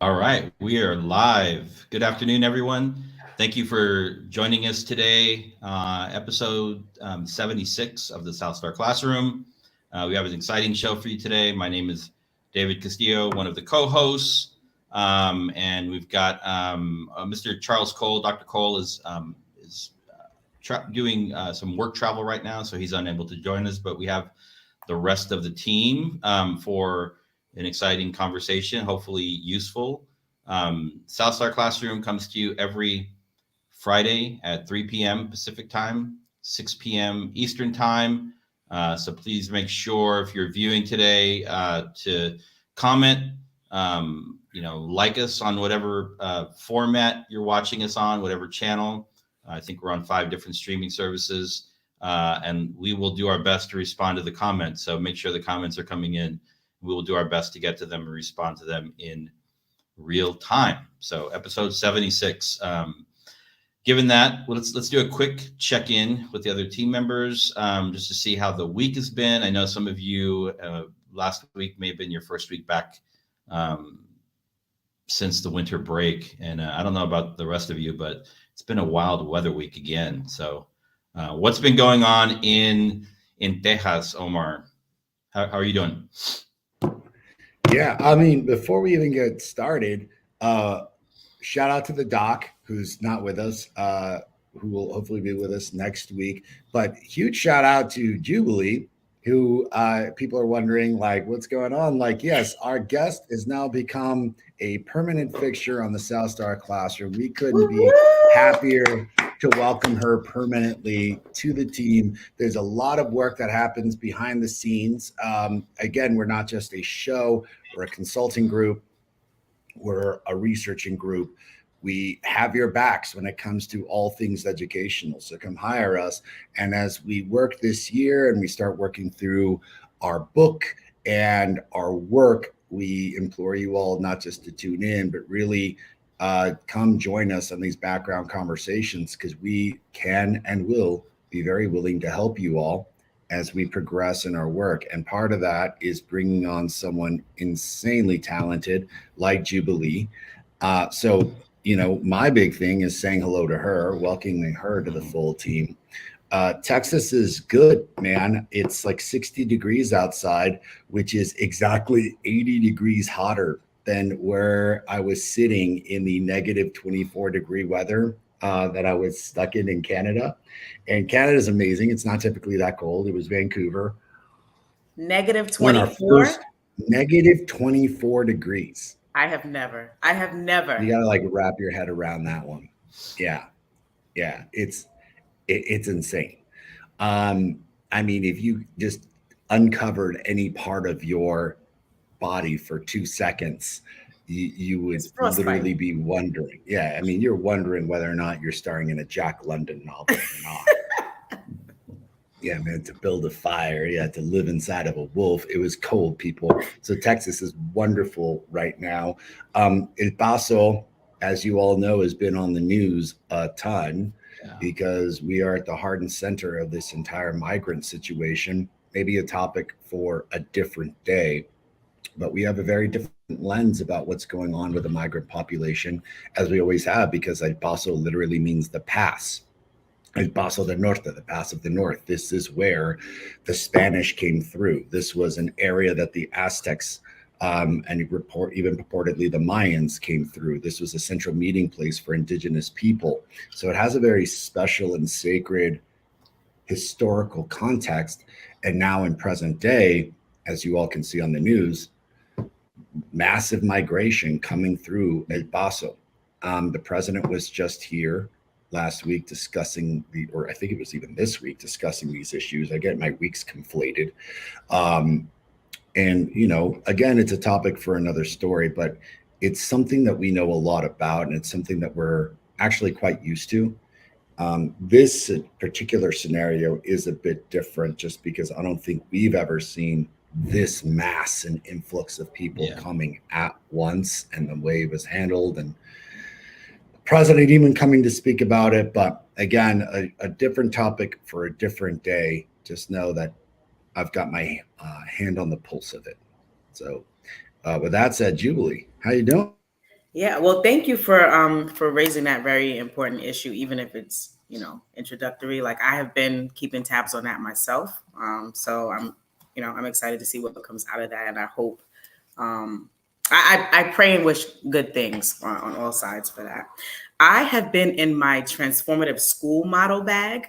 All right, we are live. Good afternoon, everyone. Thank you for joining us today, episode 76 of the South Star Classroom. We have an exciting show for you today. My name is David Castillo, one of the co-hosts, and we've got Mr. Charles Cole. Dr. Cole is doing some work travel right now, so he's unable to join us. But we have the rest of the team for an exciting conversation, hopefully useful. South Star Classroom comes to you every Friday at 3 p.m. Pacific time, 6 p.m. Eastern time. So please make sure if you're viewing today to comment, like us on whatever format you're watching us on, whatever channel. I think we're on 5 different streaming services, and we will do our best to respond to the comments. So make sure the comments are coming in. We will do our best to get to them and respond to them in real time. So episode 76. Given that, well, let's do a quick check-in with the other team members, just to see how the week has been. I know some of you last week may have been your first week back since the winter break, and I don't know about the rest of you, but it's been a wild weather week again. So what's been going on in Texas, Omar? How are you doing? Yeah, I mean, before we even get started, shout out to the doc who's not with us, who will hopefully be with us next week. But huge shout out to Jubilee, who people are wondering, like, what's going on? Like, yes, our guest has now become a permanent fixture on the South Star Classroom. We couldn't be happier to welcome her permanently to the team. There's a lot of work that happens behind the scenes. Again, we're not just a show, we're a consulting group, we're a researching group. We have your backs when it comes to all things educational. So come hire us. And as we work this year and we start working through our book and our work, we implore you all not just to tune in, but really come join us on these background conversations, because we can and will be very willing to help you all as we progress in our work. And part of that is bringing on someone insanely talented like Jubilee. My big thing is saying hello to her, welcoming her to the full team. Texas is good, man. It's like 60 degrees outside, which is exactly 80 degrees hotter than where I was sitting in the negative 24-degree weather that I was stuck in Canada. And Canada is amazing. It's not typically that cold. It was Vancouver. Negative When our 24? first negative 24 degrees. I have never. You got to like wrap your head around that one. Yeah. It's insane. I mean, if you just uncovered any part of your body for 2 seconds, you would literally be wondering. Yeah, I mean, you're wondering whether or not you're starring in a Jack London novel or not. Yeah, man, to build a fire, you had to live inside of a wolf. It was cold, people. So Texas is wonderful right now. El Paso, as you all know, has been on the news a ton because we are at the heart and center of this entire migrant situation. Maybe a topic for a different day, but we have a very different lens about what's going on with the migrant population, as we always have, because El Paso literally means the pass. El Paso del Norte, the Pass of the North. This is where the Spanish came through. This was an area that the Aztecs and even purportedly the Mayans came through. This was a central meeting place for indigenous people. So it has a very special and sacred historical context. And now in present day, as you all can see on the news, massive migration coming through El Paso. The president was just here last week discussing or I think it was even this week, discussing these issues. I get my weeks conflated. And, again, it's a topic for another story, but it's something that we know a lot about, and it's something that we're actually quite used to. This particular scenario is a bit different just because I don't think we've ever seen this mass and influx of people coming at once, and the way it was handled, and president even coming to speak about it. But again, a different topic for a different day. Just know that I've got my hand on the pulse of it. So with that said, Jubilee, how you doing? Yeah, well, thank you for raising that very important issue, even if it's, introductory. Like I have been keeping tabs on that myself. So I'm excited to see what comes out of that, and I hope I pray and wish good things on all sides for that. I have been in my transformative school model bag.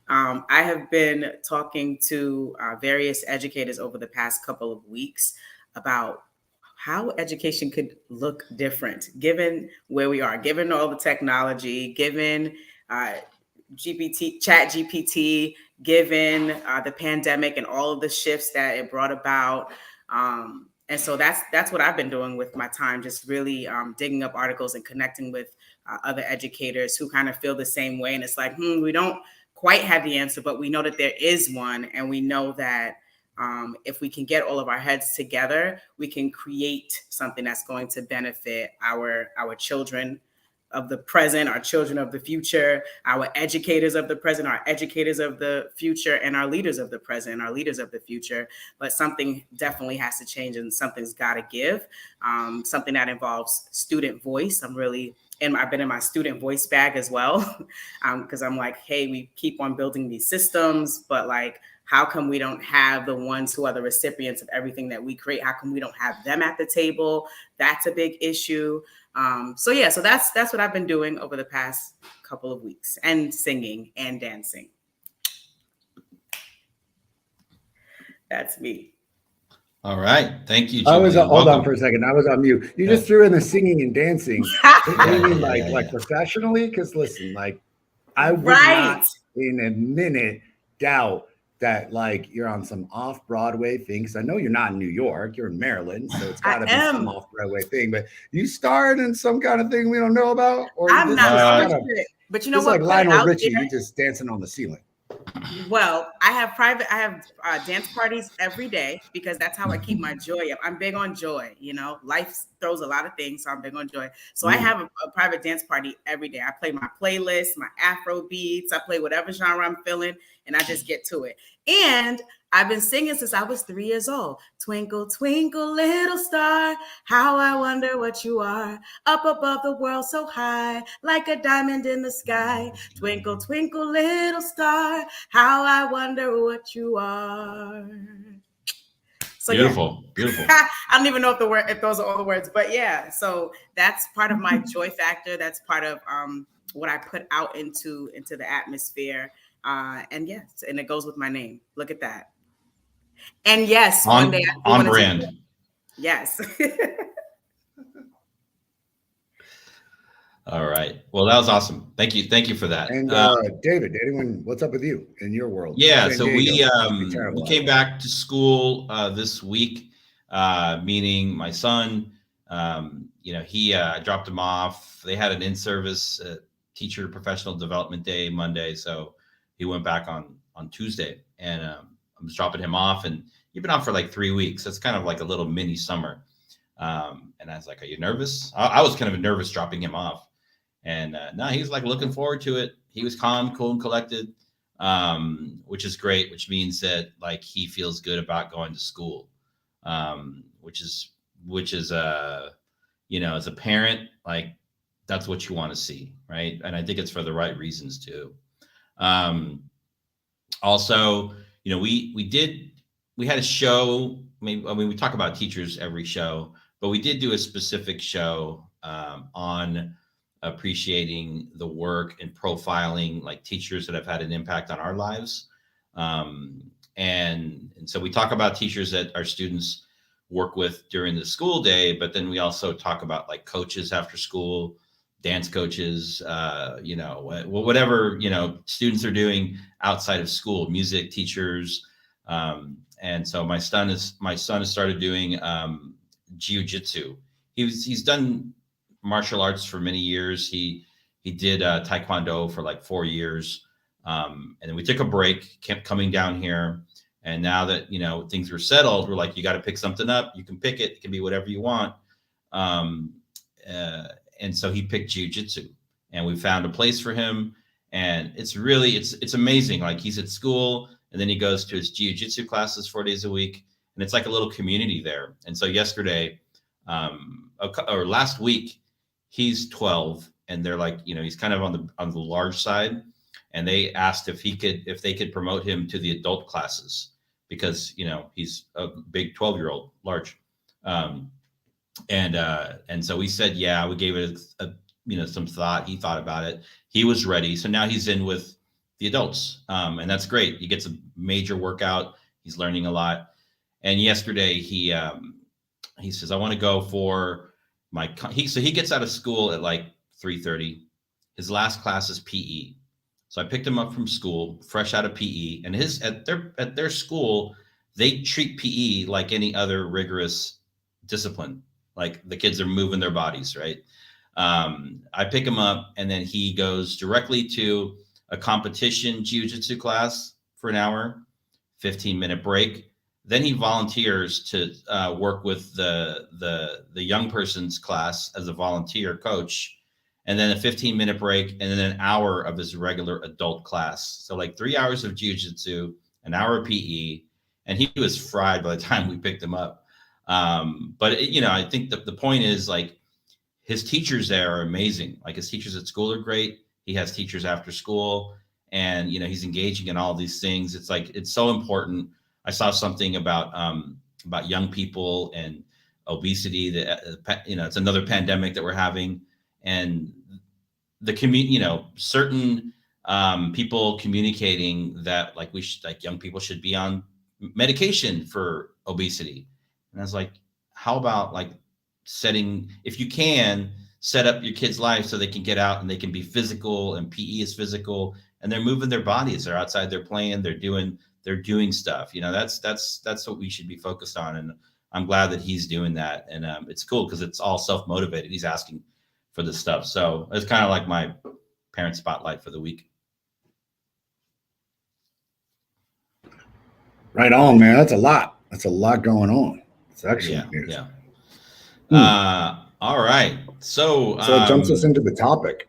I have been talking to various educators over the past couple of weeks about how education could look different given where we are, given all the technology, given uh, chat GPT, given the pandemic and all of the shifts that it brought about. And so that's what I've been doing with my time, just really digging up articles and connecting with other educators who kind of feel the same way. And it's like, we don't quite have the answer, but we know that there is one. And we know that if we can get all of our heads together, we can create something that's going to benefit our children of the present, our children of the future, our educators of the present, our educators of the future, and our leaders of the present, our leaders of the future. But something definitely has to change, and something's got to give. Something that involves student voice. I've been in my student voice bag as well, because I'm like, hey, we keep on building these systems, but like, how come we don't have the ones who are the recipients of everything that we create? How come we don't have them at the table? That's a big issue. So that's what I've been doing over the past couple of weeks, and singing and dancing. That's me. All right. Thank you, I was Julie. hold on Welcome. for a second. I was on mute. You Yeah. just threw in the singing and dancing. What do you mean, Yeah. like professionally? Because listen, like I would Right. not in a minute doubt that like you're on some off Broadway thing. Because I know you're not in New York. You're in Maryland, so it's got to be some off Broadway thing. But you starred in some kind of thing we don't know about, or I'm you not just sure, but you know just what? like Lionel Richie, you just dancing on the ceiling. Well, I have dance parties every day because that's how I keep my joy up. I'm big on joy. Life throws a lot of things, so I'm big on joy. So I have a private dance party every day. I play my playlist, my Afro beats. I play whatever genre I'm feeling, and I just get to it. And I've been singing since I was 3 years old. Twinkle, twinkle, little star, how I wonder what you are. Up above the world so high, like a diamond in the sky. Twinkle, twinkle, little star, how I wonder what you are. So Beautiful. Beautiful. I don't even know if those are all the words, but yeah. So that's part of my joy factor. That's part of what I put out into the atmosphere. And yes, and it goes with my name. Look at that. And yes, one day I on brand. Yes. All right. Well, that was awesome. Thank you. Thank you for that. And David, what's up with you in your world? Yeah. So we came back to school this week, meaning my son. He dropped him off. They had an in-service teacher professional development day Monday, so he went back on Tuesday, and I'm just dropping him off. And he's been off for like 3 weeks. It's kind of like a little mini summer. And I was like, "Are you nervous?" I was kind of nervous dropping him off. And no, he's like looking forward to it. He was calm, cool, and collected, which is great, which means that like he feels good about going to school, which is as a parent, like that's what you want to see, right? And I think it's for the right reasons too. Also, we had a show. We talk about teachers every show, but we did do a specific show on appreciating the work and profiling like teachers that have had an impact on our lives. And so we talk about teachers that our students work with during the school day, but then we also talk about like coaches after school, dance coaches, whatever, students are doing outside of school, music teachers. And so my son has started doing jiu-jitsu. He's done martial arts for many years. He did taekwondo for like 4 years. And then we took a break, kept coming down here. And now that, things were settled, we're like, you got to pick something up. You can pick it. It can be whatever you want. And so he picked jiu-jitsu, and we found a place for him. And it's really, it's amazing. Like he's at school, and then he goes to his jiu-jitsu classes 4 days a week. And it's like a little community there. And so yesterday, or last week, he's 12, and they're like, he's kind of on the large side, and they asked if they could promote him to the adult classes because he's a big 12-year-old, large. And so we said, yeah, we gave it some thought. He thought about it. He was ready. So now he's in with the adults. And that's great. He gets a major workout. He's learning a lot. And yesterday he says, I want to go for so he gets out of school at like 3:30. His last class is PE. So I picked him up from school, fresh out of PE, and at their school, they treat PE like any other rigorous discipline. Like the kids are moving their bodies, right? I pick him up, and then he goes directly to a competition jiu-jitsu class for an hour, 15-minute break. Then he volunteers to work with the young person's class as a volunteer coach, and then a 15-minute break, and then an hour of his regular adult class. So like 3 hours of jiu-jitsu, an hour of PE, and he was fried by the time we picked him up. But I think the point is, like, his teachers there are amazing. Like, his teachers at school are great. He has teachers after school, and he's engaging in all these things. It's like, it's so important. I saw something about young people and obesity, that it's another pandemic that we're having, and the certain people communicating that young people should be on medication for obesity. And I was like, how about if you can set up your kids' life so they can get out and they can be physical, and PE is physical, and they're moving their bodies. They're outside, they're playing, they're doing stuff. That's what we should be focused on. And I'm glad that he's doing that. And it's cool because it's all self-motivated. He's asking for this stuff. So it's kind of like my parent spotlight for the week. Right on, man. That's a lot. That's a lot going on. It's excellent news. Yeah. All right. So it jumps us into the topic.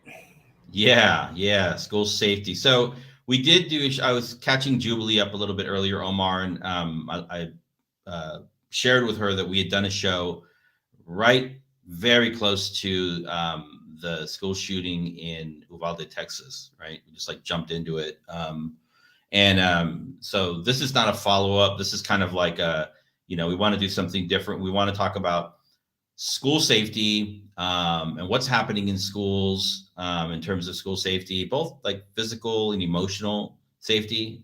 Yeah. School safety. So we did I was catching Jubilee up a little bit earlier, Omar, and I shared with her that we had done a show very close to the school shooting in Uvalde, Texas, right? We just jumped into it. So this is not a follow-up. This is kind of like we want to do something different. We want to talk about school safety and what's happening in schools in terms of school safety, both physical and emotional safety.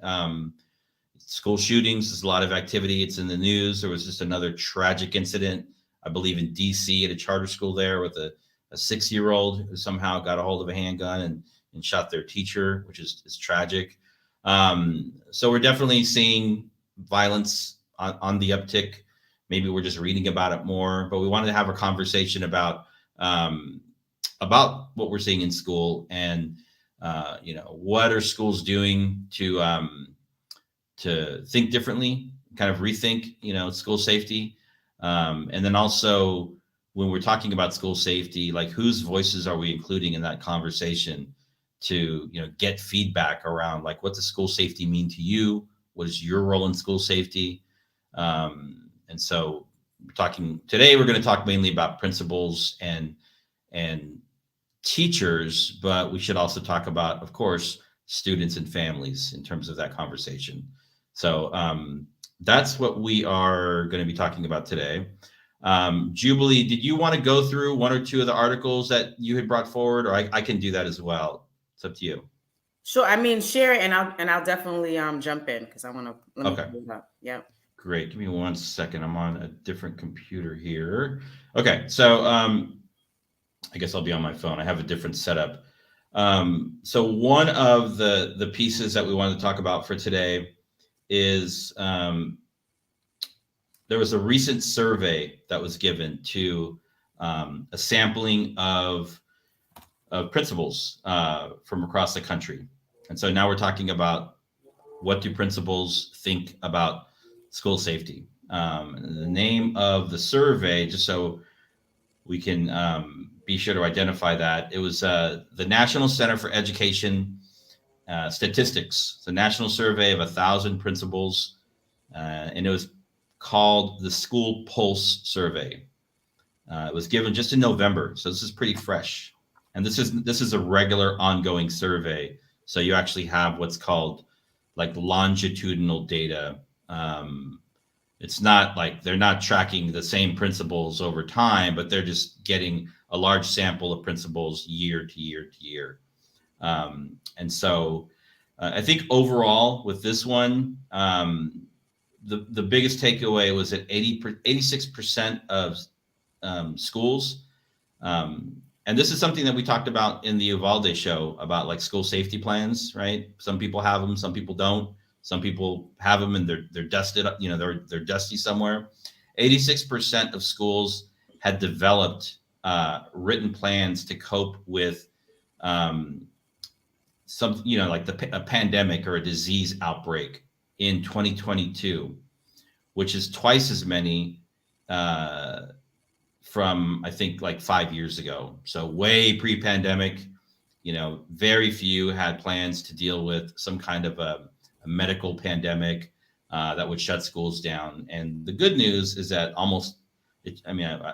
School shootings, there's a lot of activity. It's in the news. There was just another tragic incident, I believe, in DC at a charter school there with a 6-year-old who somehow got a hold of a handgun and shot their teacher, which is tragic. So we're definitely seeing violence on the uptick. Maybe we're just reading about it more, but we wanted to have a conversation about what we're seeing in school and what are schools doing to think differently, kind of rethink school safety, and then also when we're talking about school safety, whose voices are we including in that conversation to get feedback around what does school safety mean to you? What is your role in school safety? And so today we're going to talk mainly about principals and teachers, but we should also talk about, of course, students and families in terms of that conversation. So that's what we are going to be talking about today. Jubilee, did you want to go through one or two of the articles that you had brought forward, or I can do that as well? It's up to you. Sure. I mean, share it, and I'll definitely jump in because I want to. Okay. Yeah. Great. Give me 1 second. I'm on a different computer here. Okay. So I guess I'll be on my phone. I have a different setup. So one of the pieces that we wanted to talk about for today is there was a recent survey that was given to a sampling of principals from across the country. And so now we're talking about what do principals think about school safety. And the name of the survey, just so we can be sure to identify that, it was the National Center for Education Statistics. It's a national survey of 1,000 principals, and it was called the School Pulse Survey. It was given just in November, so this is pretty fresh. And this is a regular ongoing survey. So you actually have what's called like longitudinal data. It's not like they're not tracking the same principles over time, but they're just getting a large sample of principles year to year to year. And so I think overall with this one, the biggest takeaway was that 86% of schools, and this is something that we talked about in the Uvalde show about like school safety plans, right? Some people have them, some people don't. Some people have them and they're dusted up, they're dusty somewhere. 86% of schools had developed written plans to cope with some, like a pandemic or a disease outbreak in 2022, which is twice as many from, I think, like 5 years ago. So way pre-pandemic, very few had plans to deal with some kind of a medical pandemic that would shut schools down. And the good news is that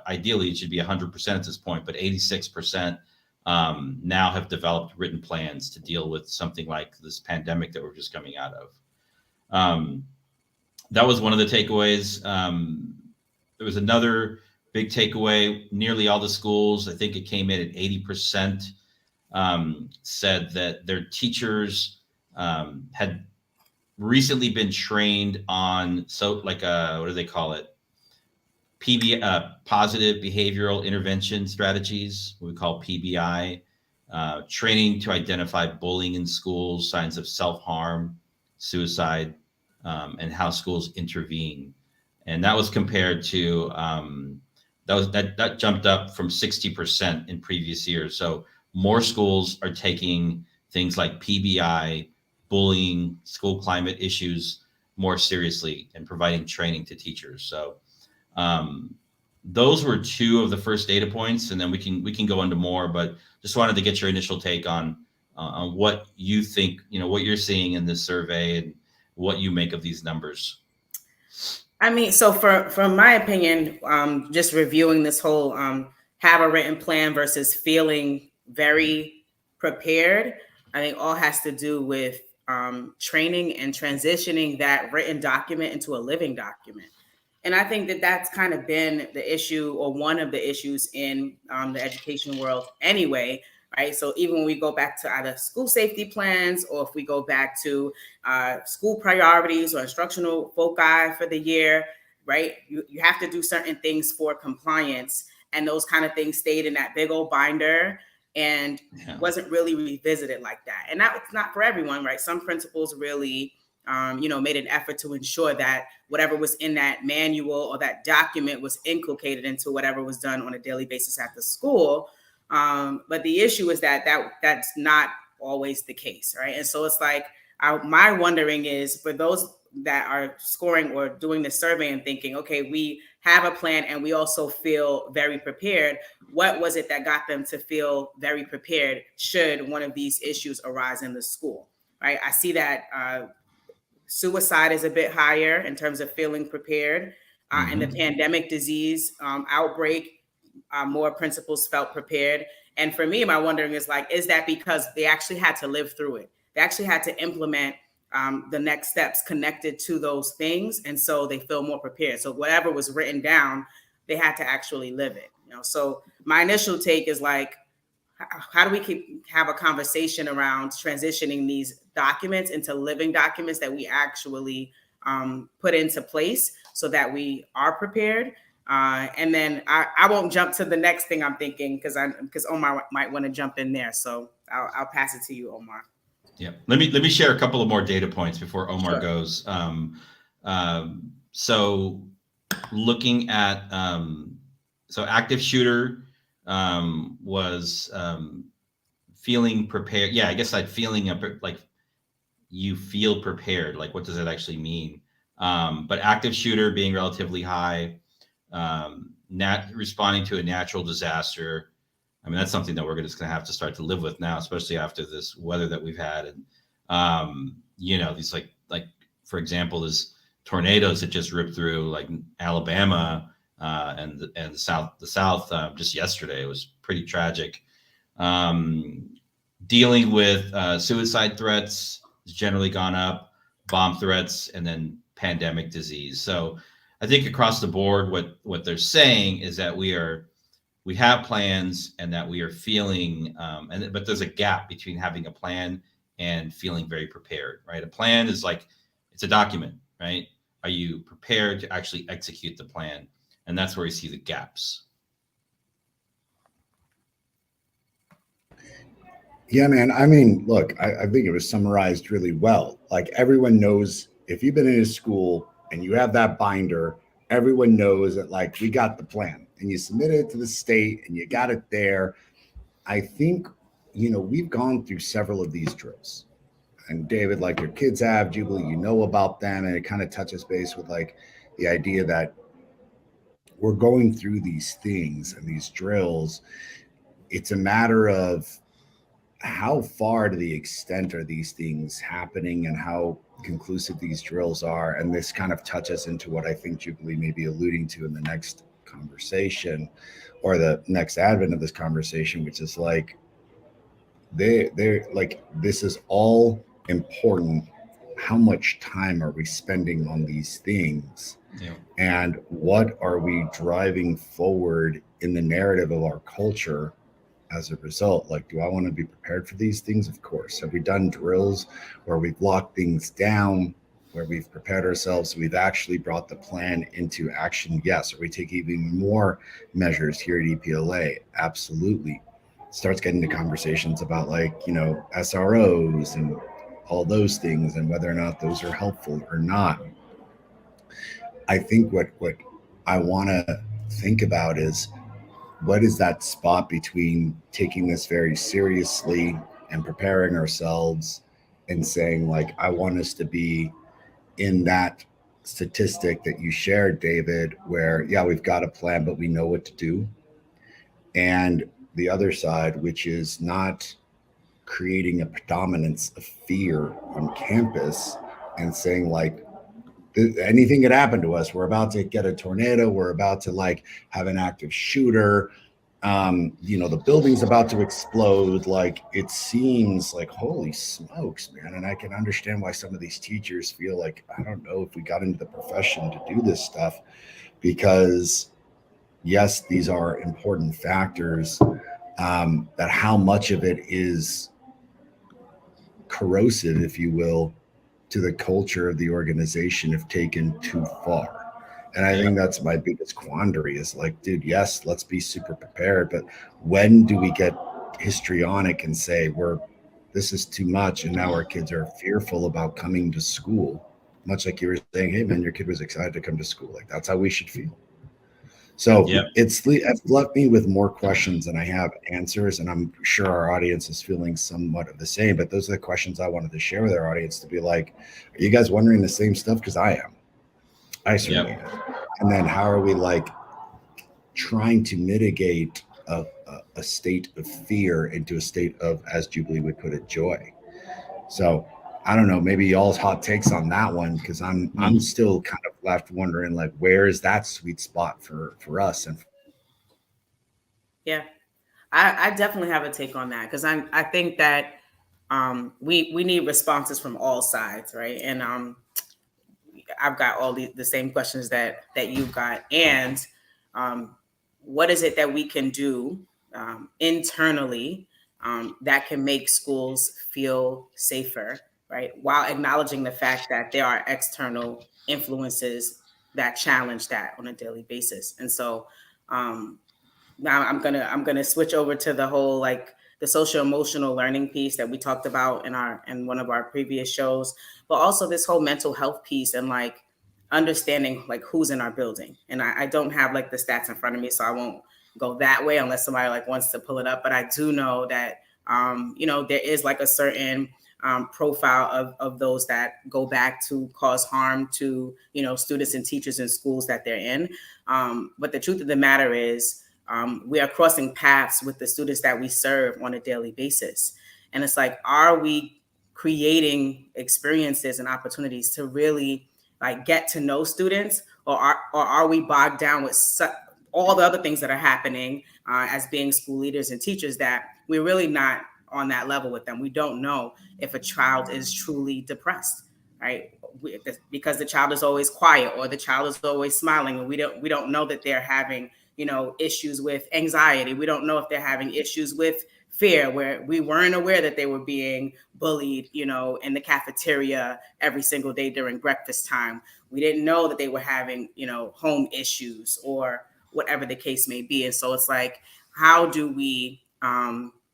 ideally it should be 100% at this point, but 86% now have developed written plans to deal with something like this pandemic that we're just coming out of. That was one of the takeaways. There was another big takeaway. Nearly all the schools, I think it came in at 80%, said that their teachers had recently been trained on what do they call it? Positive behavioral intervention strategies, what we call PBI, training to identify bullying in schools, signs of self-harm, suicide, and how schools intervene. And that was compared to that jumped up from 60% in previous years. So more schools are taking things like PBI, bullying, school climate issues more seriously and providing training to teachers. So those were two of the first data points, and then we can go into more, but just wanted to get your initial take on what you think, what you're seeing in this survey and what you make of these numbers. I mean, so from my opinion, just reviewing this whole have a written plan versus feeling very prepared, I think all has to do with training and transitioning that written document into a living document. And I think that that's kind of been the issue, or one of the issues in the education world anyway, right? So even when we go back to either school safety plans, or if we go back to school priorities or instructional foci for the year, right? You have to do certain things for compliance, and those kind of things stayed in that big old binder and wasn't really revisited like that. And that's not for everyone, right? Some principals really made an effort to ensure that whatever was in that manual or that document was inculcated into whatever was done on a daily basis at the school. But the issue is that's not always the case, right? And so it's like, my wondering is, for those that are scoring or doing the survey and thinking, okay, we have a plan and we also feel very prepared, what was it that got them to feel very prepared should one of these issues arise in the school, right? I see that suicide is a bit higher in terms of feeling prepared. And the pandemic disease outbreak, more principals felt prepared. And for me, my wondering is like, is that because they actually had to live through it? They actually had to implement the next steps connected to those things. And so they feel more prepared. So whatever was written down, they had to actually live it. So my initial take is like, how do we have a conversation around transitioning these documents into living documents that we actually put into place so that we are prepared? And then I won't jump to the next thing I'm thinking because Omar might want to jump in there. So I'll pass it to you, Omar. Yeah, let me share a couple of more data points before Omar goes. So looking at active shooter was feeling prepared. Yeah, I guess feeling like you feel prepared. Like, what does that actually mean? But active shooter being relatively high, responding to a natural disaster. I mean, that's something that we're just going to have to start to live with now, especially after this weather that we've had. And, these like, for example, this tornadoes that just ripped through like Alabama and the South just yesterday was pretty tragic. Dealing with suicide threats has generally gone up, bomb threats, and then pandemic disease. So I think across the board, what they're saying is that we have plans and that we are feeling, but there's a gap between having a plan and feeling very prepared, right? A plan is like, it's a document, right? Are you prepared to actually execute the plan? And that's where we see the gaps. Yeah, man. I mean, look, I think it was summarized really well. Like everyone knows if you've been in a school and you have that binder, everyone knows that like we got the plan and you submit it to the state and you got it there. I think, we've gone through several of these drills. And David, like your kids have, Jubilee, you know about them, and it kind of touches base with like the idea that we're going through these things and these drills. It's a matter of how far to the extent are these things happening and how conclusive these drills are. And this kind of touches into what I think Jubilee may be alluding to in the next conversation or the next advent of this conversation, which is like they're like, this is all important. How much time are we spending on these things? Yeah. And what are we driving forward in the narrative of our culture as a result? Like, do I want to be prepared for these things? Of course. Have we done drills where we've locked things down, where we've prepared ourselves? We've actually brought the plan into action? Yes. Are we taking even more measures here at EPLA? Absolutely. Starts getting to conversations about like, SROs and all those things and whether or not those are helpful or not. I think what I want to think about is, what is that spot between taking this very seriously and preparing ourselves and saying like, I want us to be in that statistic that you shared, David, where yeah, we've got a plan, but we know what to do. And the other side, which is not creating a predominance of fear on campus and saying like, anything could happen to us. We're about to get a tornado. We're about to like have an active shooter. The building's about to explode. Like, it seems like, holy smokes, man. And I can understand why some of these teachers feel like, I don't know if we got into the profession to do this stuff, because yes, these are important factors. That how much of it is corrosive, if you will, to the culture of the organization if taken too far. And I think that's my biggest quandary is like, dude, yes, let's be super prepared. But when do we get histrionic and say this is too much? And now our kids are fearful about coming to school, much like you were saying, hey man, your kid was excited to come to school. Like, that's how we should feel. So it's left me with more questions than I have answers. And I'm sure our audience is feeling somewhat of the same, but those are the questions I wanted to share with our audience, to be like, are you guys wondering the same stuff? Because I am. I certainly am. And then how are we like trying to mitigate a state of fear into a state of, as Jubilee would put it, joy? So I don't know, maybe y'all's hot takes on that one, because I'm still kind of left wondering like, where is that sweet spot for us? And yeah, I definitely have a take on that, because I think that we need responses from all sides, right? And I've got all the same questions that you've got, and what is it that we can do internally that can make schools feel safer, right? While acknowledging the fact that there are external influences that challenge that on a daily basis. And so now I'm gonna switch over to the whole like the social emotional learning piece that we talked about in one of our previous shows, but also this whole mental health piece and like understanding like who's in our building. And I don't have like the stats in front of me, so I won't go that way unless somebody like wants to pull it up. But I do know that there is like a certain profile of those that go back to cause harm to students and teachers in schools that they're in. But the truth of the matter is, we are crossing paths with the students that we serve on a daily basis. And it's like, are we creating experiences and opportunities to really like get to know students, or are we bogged down with all the other things that are happening as being school leaders and teachers, that we're really not on that level with them? We don't know if a child is truly depressed, right? Because the child is always quiet, or the child is always smiling, and we don't know that they're having, you know, issues with anxiety. We don't know if they're having issues with fear, where we weren't aware that they were being bullied, you know, in the cafeteria every single day during breakfast time. We didn't know that they were having, you know, home issues or whatever the case may be. And so it's like, how do we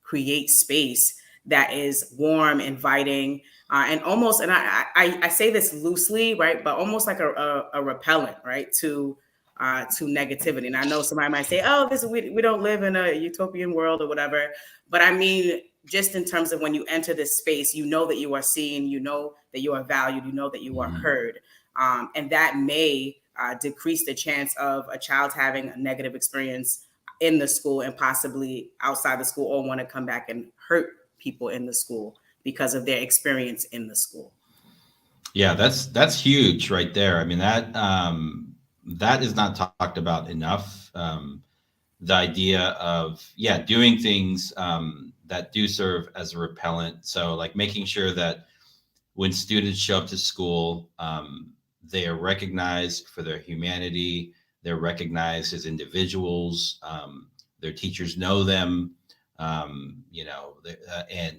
create space that is warm, inviting, and almost, and I say this loosely, right, but almost like a repellent, right, to negativity. And I know somebody might say, oh, we don't live in a utopian world or whatever. But I mean, just in terms of when you enter this space, you know that you are seen, you know that you are valued, you know that you are heard. And that may decrease the chance of a child having a negative experience in the school and possibly outside the school, or want to come back and hurt people in the school because of their experience in the school. Yeah, that's huge right there. I mean, that is not talked about enough. The idea of, doing things that do serve as a repellent. So like making sure that when students show up to school, they are recognized for their humanity. They're recognized as individuals. Their teachers know them, you know, and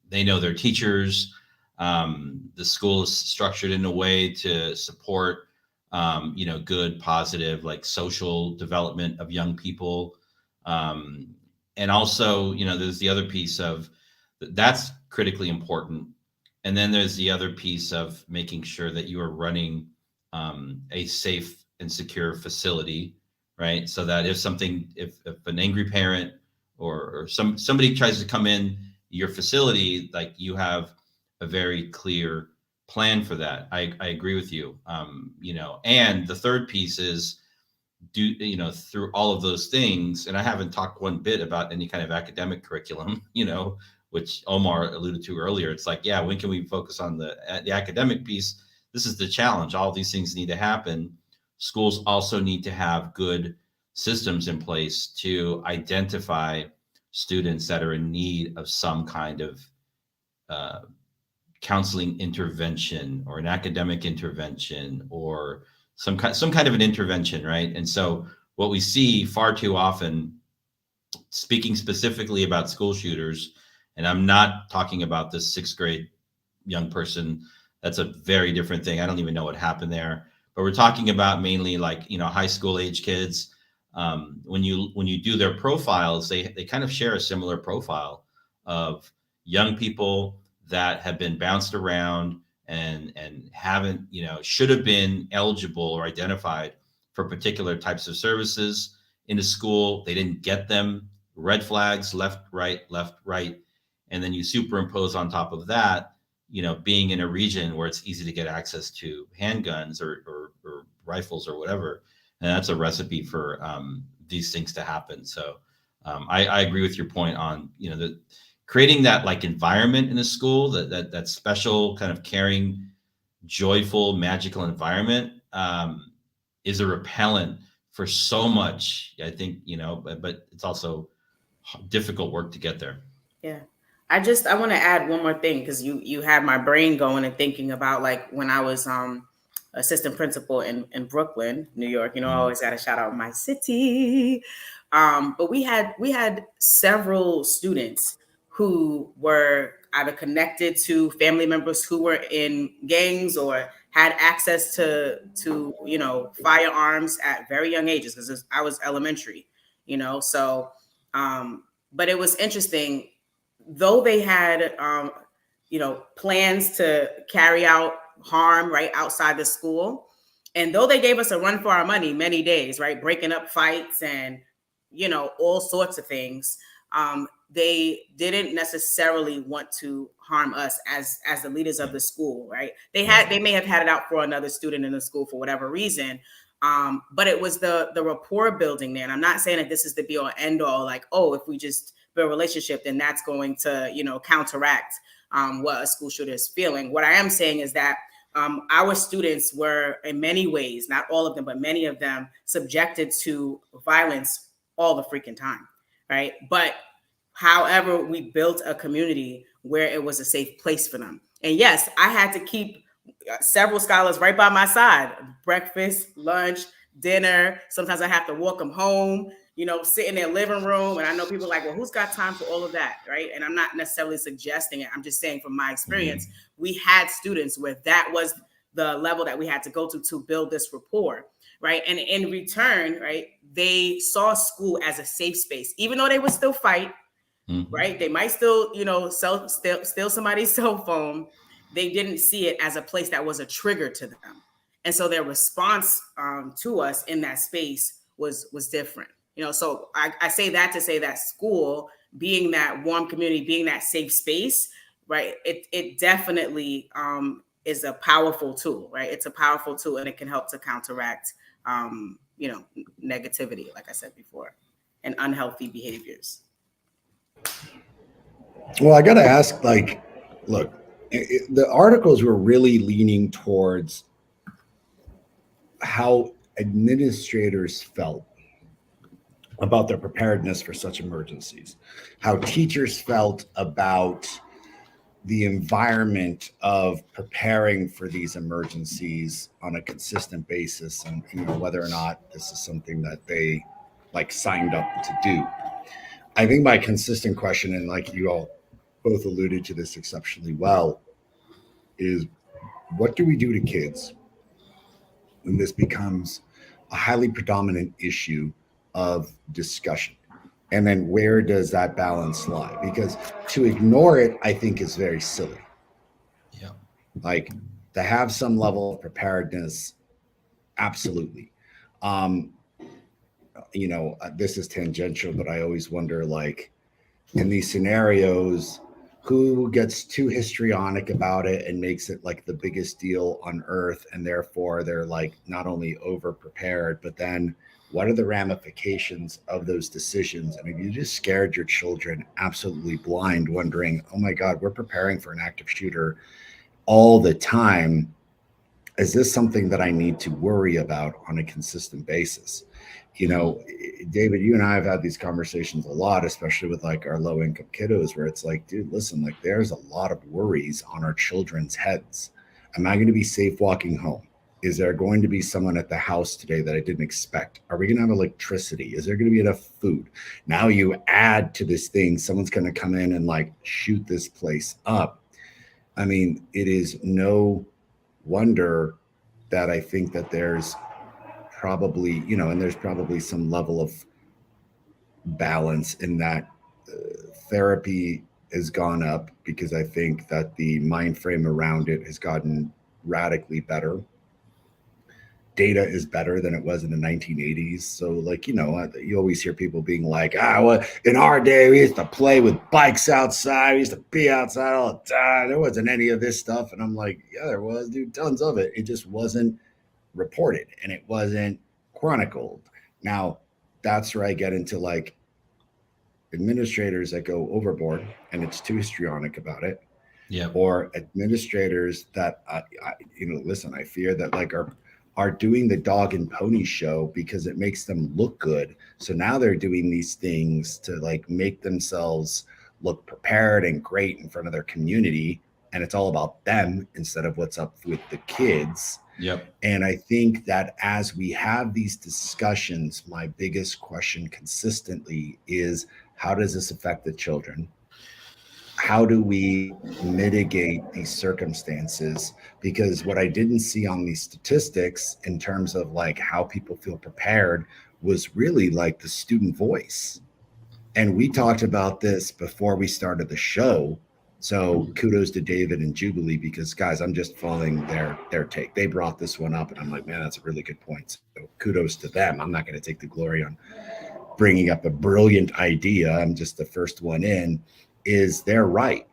they know their teachers. The school is structured in a way to support, you know, good, positive, like social development of young people. And also, you know, there's the other piece of that's critically important. And then there's the other piece of making sure that you are running a safe and secure facility, right? So that if an angry parent or somebody tries to come in your facility, like you have a very clear plan for that. I agree with you. You know, and the third piece is you know, through all of those things, and I haven't talked one bit about any kind of academic curriculum, you know, which Omar alluded to earlier. It's like, yeah, when can we focus on the academic piece? This is the challenge. All of these things need to happen. Schools also need to have good systems in place to identify students that are in need of some kind of counseling intervention or an academic intervention or some kind of an intervention, right? And so what we see far too often, speaking specifically about school shooters, and I'm not talking about this 6th grade young person, that's a very different thing. I don't even know what happened there, but we're talking about mainly like, you know, high school age kids. When you do their profiles, they kind of share a similar profile of young people that have been bounced around and haven't, you know, should have been eligible or identified for particular types of services in the school. They didn't get them. Red flags, left, right. And then you superimpose on top of that, you know, being in a region where it's easy to get access to handguns or rifles or whatever. And that's a recipe for these things to happen. So I agree with your point on, you know, creating that like environment in a school, that special kind of caring, joyful, magical environment is a repellent for so much, I think, you know, but it's also difficult work to get there. Yeah. I want to add one more thing, because you had my brain going and thinking about like when I was assistant principal in Brooklyn, New York. You know, I always got to shout out my city. But we had several students who were either connected to family members who were in gangs or had access to you know, firearms at very young ages, because I was elementary, you know. So but it was interesting, though they had you know, plans to carry out harm right outside the school, and though they gave us a run for our money many days, right, breaking up fights and, you know, all sorts of things, they didn't necessarily want to harm us as the leaders of the school, right? They may have had it out for another student in the school for whatever reason, but it was the rapport building there. And I'm not saying that this is the be all end all, like, oh, if we just build a relationship, then that's going to, you know, counteract what a school shooter is feeling. What I am saying is that our students were in many ways, not all of them, but many of them subjected to violence all the freaking time, right? But however, we built a community where it was a safe place for them. And yes, I had to keep several scholars right by my side, breakfast, lunch, dinner. Sometimes I have to walk them home, sit in their living room. And I know people are like, well, who's got time for all of that, right? And I'm not necessarily suggesting it. I'm just saying from my experience, we had students where that was the level that we had to go to build this rapport, right? And in return, right, they saw school as a safe space, even though they would still fight, right? They might still, steal somebody's cell phone. They didn't see it as a place that was a trigger to them. And so their response to us in that space was different. So I say that to say that school, being that warm community, being that safe space, right? It definitely is a powerful tool, right? It's a powerful tool, and it can help to counteract, negativity, like I said before, and unhealthy behaviors. Well, I got to ask, look, the articles were really leaning towards how administrators felt about their preparedness for such emergencies, how teachers felt about the environment of preparing for these emergencies on a consistent basis, and whether or not this is something that they signed up to do. I think my consistent question, and like you all both alluded to this exceptionally well, is what do we do to kids when this becomes a highly predominant issue of discussion? And then where does that balance lie? Because to ignore it, I think, is very silly. Yeah. To have some level of preparedness, absolutely. This is tangential, but I always wonder, in these scenarios, who gets too histrionic about it and makes it the biggest deal on earth, and therefore they're not only over prepared, but then what are the ramifications of those decisions? And if you just scared your children absolutely blind, wondering, oh my God, we're preparing for an active shooter all the time, is this something that I need to worry about on a consistent basis? David, you and I have had these conversations a lot, especially with our low income kiddos, where it's dude, listen, there's a lot of worries on our children's heads. Am I going to be safe walking home? Is there going to be someone at the house today that I didn't expect? Are we going to have electricity? Is there going to be enough food? Now you add to this thing, someone's going to come in and shoot this place up. I mean, it is no wonder that I think that there's probably, and there's probably some level of balance in that. Therapy has gone up because I think that the mind frame around it has gotten radically better. Data is better than it was in the 1980s. So you always hear people being well, in our day, we used to play with bikes outside. We used to be outside all the time. There wasn't any of this stuff. And I'm yeah, there was, dude, tons of it. It just wasn't reported and it wasn't chronicled. Now that's where I get into administrators that go overboard and it's too histrionic about it. Yeah. Or administrators that, listen, I fear that are doing the dog and pony show because it makes them look good. So now they're doing these things to make themselves look prepared and great in front of their community. And it's all about them instead of what's up with the kids. Yep. And I think that as we have these discussions, my biggest question consistently is, how does this affect the children? How do we mitigate these circumstances? Because what I didn't see on these statistics in terms of how people feel prepared was really the student voice. And we talked about this before we started the show. So kudos to David and Jubilee, because guys, I'm just following their take. They brought this one up and I'm man, that's a really good point. So kudos to them. I'm not going to take the glory on bringing up a brilliant idea. I'm just the first one in. Is they're right.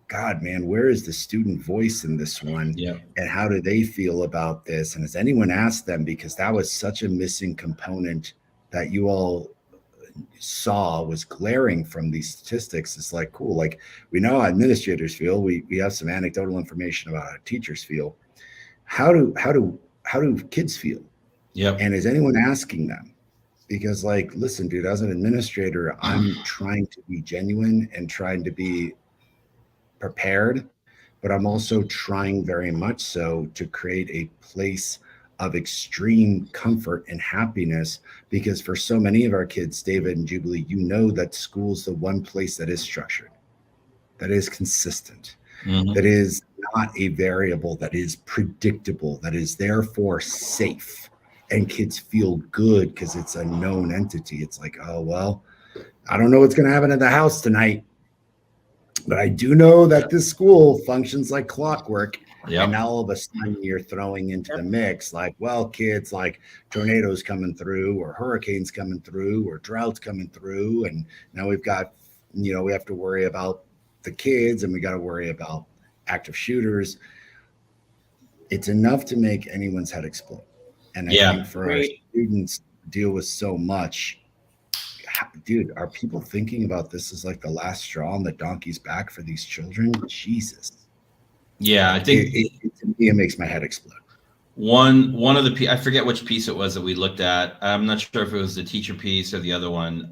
God, man, where is the student voice in this one? Yeah. And how do they feel about this? And has anyone asked them? Because that was such a missing component that you all saw was glaring from these statistics. It's cool. We know how administrators feel. We have some anecdotal information about how teachers feel. how do kids feel? Yep. And is anyone asking them? Because, like, listen, dude, as an administrator, I'm trying to be genuine and trying to be prepared, but I'm also trying very much so to create a place of extreme comfort and happiness. Because for so many of our kids, David and Jubilee, you know that school's the one place that is structured, that is consistent, that is not a variable, that is predictable, that is therefore safe. And kids feel good because it's a known entity. It's like, oh, well, I don't know what's going to happen at the house tonight, but I do know that this school functions like clockwork. Yep. And now all of a sudden you're throwing into the mix, like, well, kids, like tornadoes coming through or hurricanes coming through or droughts coming through. And now we've got, we have to worry about the kids and we got to worry about active shooters. It's enough to make anyone's head explode. And I think for our students deal with so much, dude, are people thinking about this as like the last straw on the donkey's back for these children? Jesus. Yeah, I think to me, it makes my head explode. One of the I forget which piece it was that we looked at. I'm not sure if it was the teacher piece or the other one.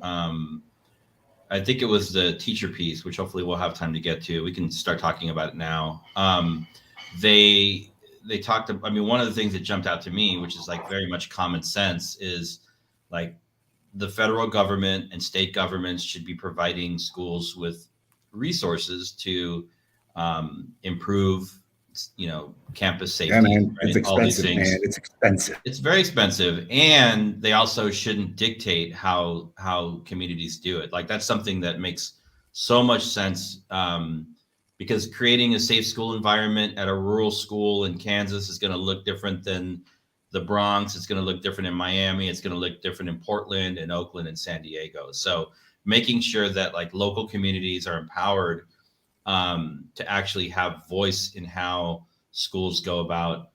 I think it was the teacher piece, which hopefully we'll have time to get to. We can start talking about it now. They talked. I mean, one of the things that jumped out to me, which is like very much common sense, is like the federal government and state governments should be providing schools with resources to improve, campus safety. Yeah, man, right? it's expensive, all these things. man. It's expensive. It's very expensive, and they also shouldn't dictate how communities do it. Like that's something that makes so much sense, because creating a safe school environment at a rural school in Kansas is going to look different than the Bronx. It's going to look different in Miami. It's going to look different in Portland and Oakland and San Diego. So making sure that like local communities are empowered to actually have voice in how schools go about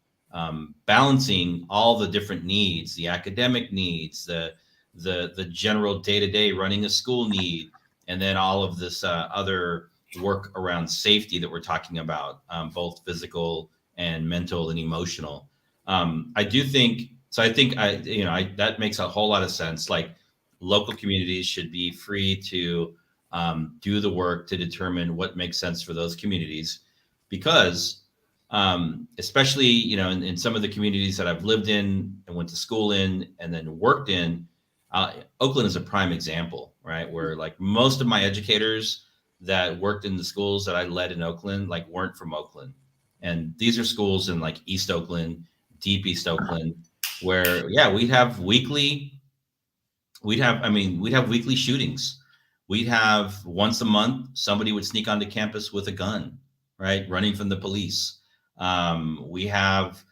balancing all the different needs, the academic needs, the general day-to-day running a school need, and then all of this other work around safety that we're talking about, both physical and mental and emotional. I do think so. I think that makes a whole lot of sense. Like local communities should be free to do the work to determine what makes sense for those communities, because especially in some of the communities that I've lived in and went to school in and then worked in, Oakland is a prime example, right? Where like most of my educators that worked in the schools that I led in Oakland like weren't from Oakland, and these are schools in like East Oakland, deep East Oakland, where we'd have weekly shootings. We'd have once a month somebody would sneak onto campus with a gun, right, running from the police. We have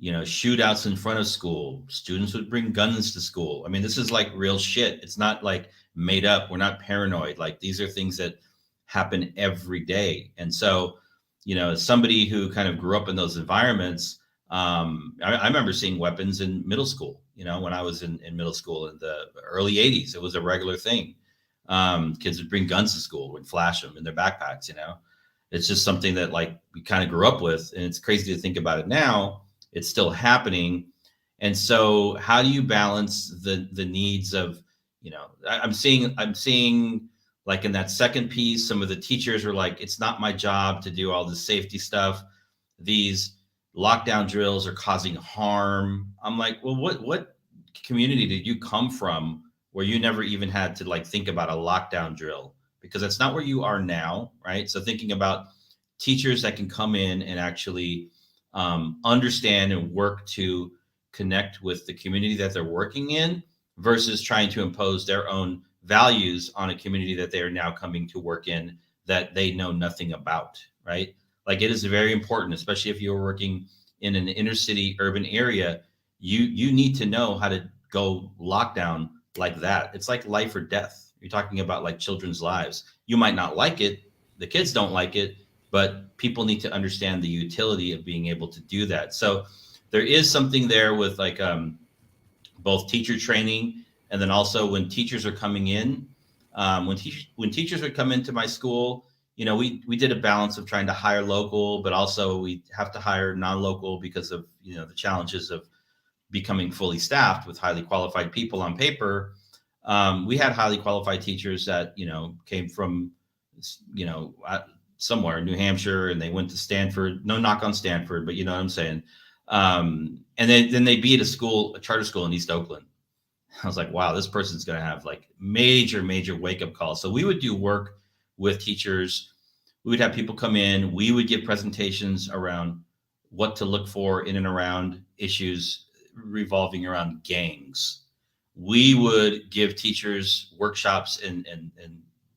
shootouts in front of school. Students would bring guns to school. I mean, this is like real shit. It's not like made up. We're not paranoid. Like these are things that happen every day. And so, as somebody who kind of grew up in those environments, I remember seeing weapons in middle school. When I was in middle school in the early 80s, it was a regular thing. Kids would bring guns to school, would flash them in their backpacks. It's just something that like we kind of grew up with, and it's crazy to think about it now. It's still happening. And so how do you balance the needs of, I'm seeing like in that second piece, some of the teachers are like, it's not my job to do all this safety stuff. These lockdown drills are causing harm. I'm like, well, what community did you come from where you never even had to like think about a lockdown drill? Because that's not where you are now, right? So thinking about teachers that can come in and actually understand and work to connect with the community that they're working in versus trying to impose their own values on a community that they are now coming to work in that they know nothing about, right? Like it is very important, especially if you're working in an inner city urban area, you need to know how to go lockdown like that. It's like life or death. You're talking about like children's lives. You might not like it. The kids don't like it, but people need to understand the utility of being able to do that. So there is something there with like both teacher training, and then also when teachers are coming in, when teachers would come into my school, we did a balance of trying to hire local, but also we have to hire non-local because of, the challenges of becoming fully staffed with highly qualified people on paper. We had highly qualified teachers that, came from, somewhere in New Hampshire, and they went to Stanford. No knock on Stanford, but you know what I'm saying. And then they be at a charter school in East Oakland. I was like, wow, this person's going to have like major wake up calls. So we would do work with teachers. We would have people come in. We would give presentations around what to look for in and around issues revolving around gangs. We would give teachers workshops and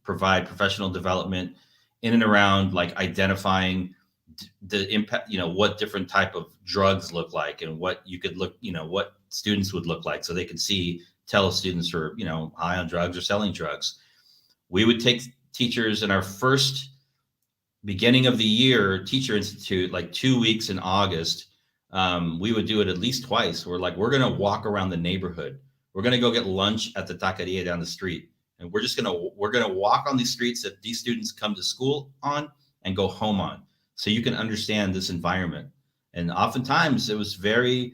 provide professional development in and around like identifying the impact, what different type of drugs look like and what you could look, what students would look like, so they could tell students who are, high on drugs or selling drugs. We would take teachers in our first beginning of the year Teacher Institute, like 2 weeks in August. We would do it at least twice. We're going to walk around the neighborhood. We're going to go get lunch at the taqueria down the street. And we're going to walk on these streets that these students come to school on and go home on, so you can understand this environment. And oftentimes it was very,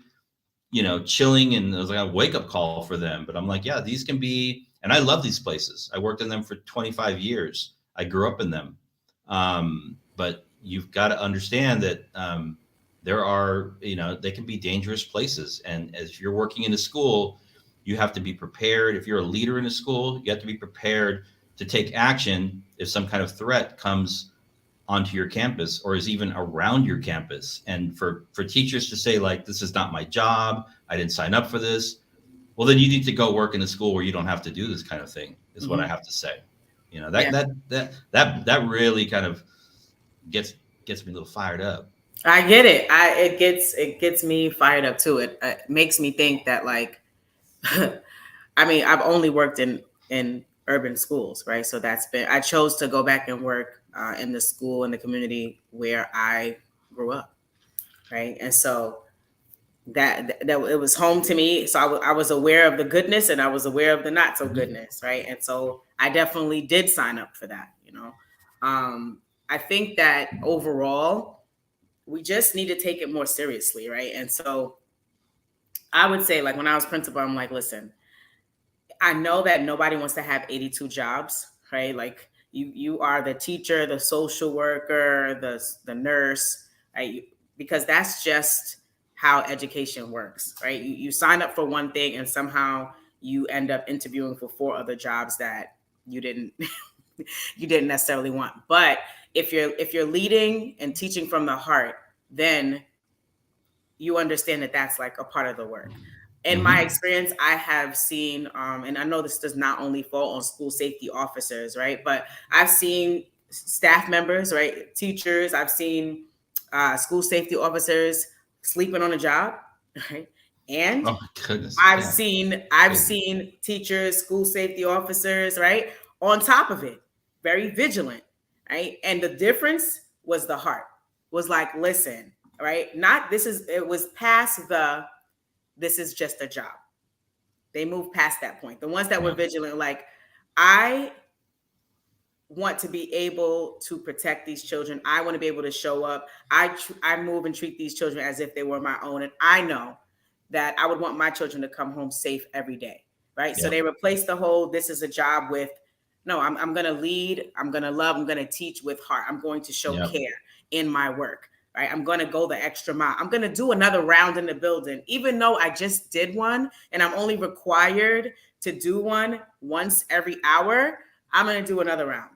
chilling, and it was like a wake up call for them. But I'm like, yeah, these can be, and I love these places. I worked in them for 25 years. I grew up in them. But you've got to understand that there are, they can be dangerous places. And as you're working in a school, you have to be prepared. If you're a leader in a school, you have to be prepared to take action if some kind of threat comes onto your campus or is even around your campus. And for teachers to say, like, this is not my job, I didn't sign up for this, well, then you need to go work in a school where you don't have to do this kind of thing, is what I have to say. That really kind of gets me a little fired up. I get it. It gets me fired up too. It makes me think that, like, I mean, I've only worked in urban schools, right? So I chose to go back and work in the school, in the community where I grew up, right? And so that it was home to me. So I was aware of the goodness, and I was aware of the not so goodness, right? And so I definitely did sign up for that, I think that overall, we just need to take it more seriously, right? And so I would say, like, when I was principal, I'm like, listen, I know that nobody wants to have 82 jobs, right? Like, you are the teacher, the social worker, the nurse, right? Because that's just how education works, right? You sign up for one thing, and somehow you end up interviewing for 4 other jobs that you didn't necessarily want. But if you're leading and teaching from the heart, then you understand that that's like a part of the work. In my experience, I have seen, and I know this does not only fall on school safety officers, right? But I've seen staff members, right? Teachers, I've seen school safety officers sleeping on a job, right? And oh my goodness, I've seen teachers, school safety officers, right, on top of it, very vigilant, right? And the difference was the heart. Was like, listen, right? It was past this is just a job. They moved past that point. The ones that were vigilant, like, I want to be able to protect these children. I want to be able to show up. I move and treat these children as if they were my own. And I know that I would want my children to come home safe every day, right? Yeah. So they replaced the whole, this is a job with, no, I'm going to lead, I'm going to love, I'm going to teach with heart. I'm going to show care in my work. Right? I'm going to go the extra mile. I'm going to do another round in the building, even though I just did one and I'm only required to do one once every hour. I'm going to do another round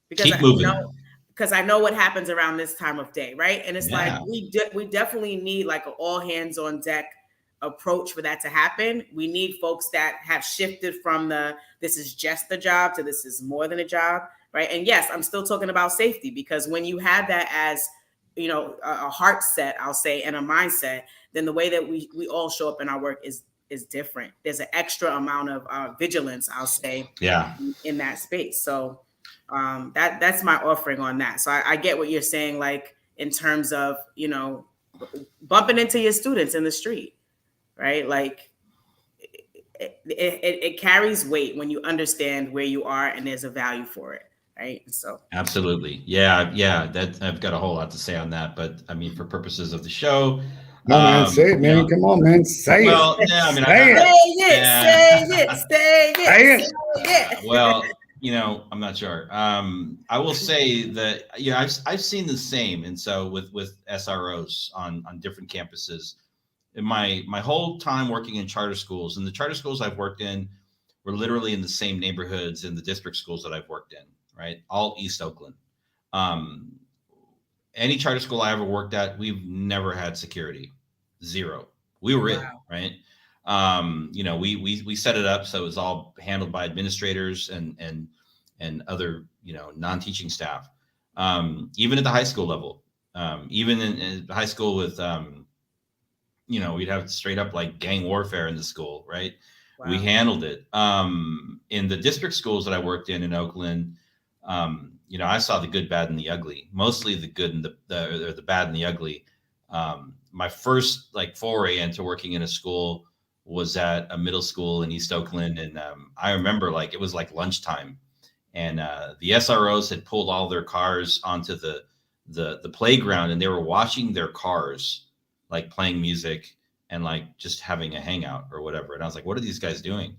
because I know what happens around this time of day. Right. And it's like, we definitely need like an all hands on deck approach for that to happen. We need folks that have shifted from this is just a job to this is more than a job. Right. And yes, I'm still talking about safety, because when you have that as a heart set, I'll say, and a mindset, then the way that we all show up in our work is different. There's an extra amount of vigilance, I'll say, in that space. So that's my offering on that. So I get what you're saying, like, in terms of, bumping into your students in the street, right? Like, it carries weight when you understand where you are and there's a value for it. right? So Absolutely. Yeah. That I've got a whole lot to say on that, but I mean, for purposes of the show, No, man, say it, you man. know, Come on, man. Say it. well, no, I mean, Say it. say it, say Say it, it. say it. well, I'm not sure. I will say that, I've seen the same. And so with SROs on different campuses, in my whole time working in charter schools, and the charter schools I've worked in were literally in the same neighborhoods in the district schools that I've worked in, right? All East Oakland. Um, any charter school I ever worked at, we've never had security, zero. We were it, Wow. right? We set it up so it was all handled by administrators and other non-teaching staff. Even at the high school level, even in high school with we'd have straight up like gang warfare in the school, right? Wow. We handled it. In the district schools that I worked in Oakland, I saw the good, bad, and the ugly. Mostly the good and the bad and the ugly. My first like foray into working in a school was at a middle school in East Oakland, and I remember like it was like lunchtime, and the SROs had pulled all their cars onto the playground, and they were washing their cars, like playing music and like just having a hangout or whatever. And I was like, what are these guys doing?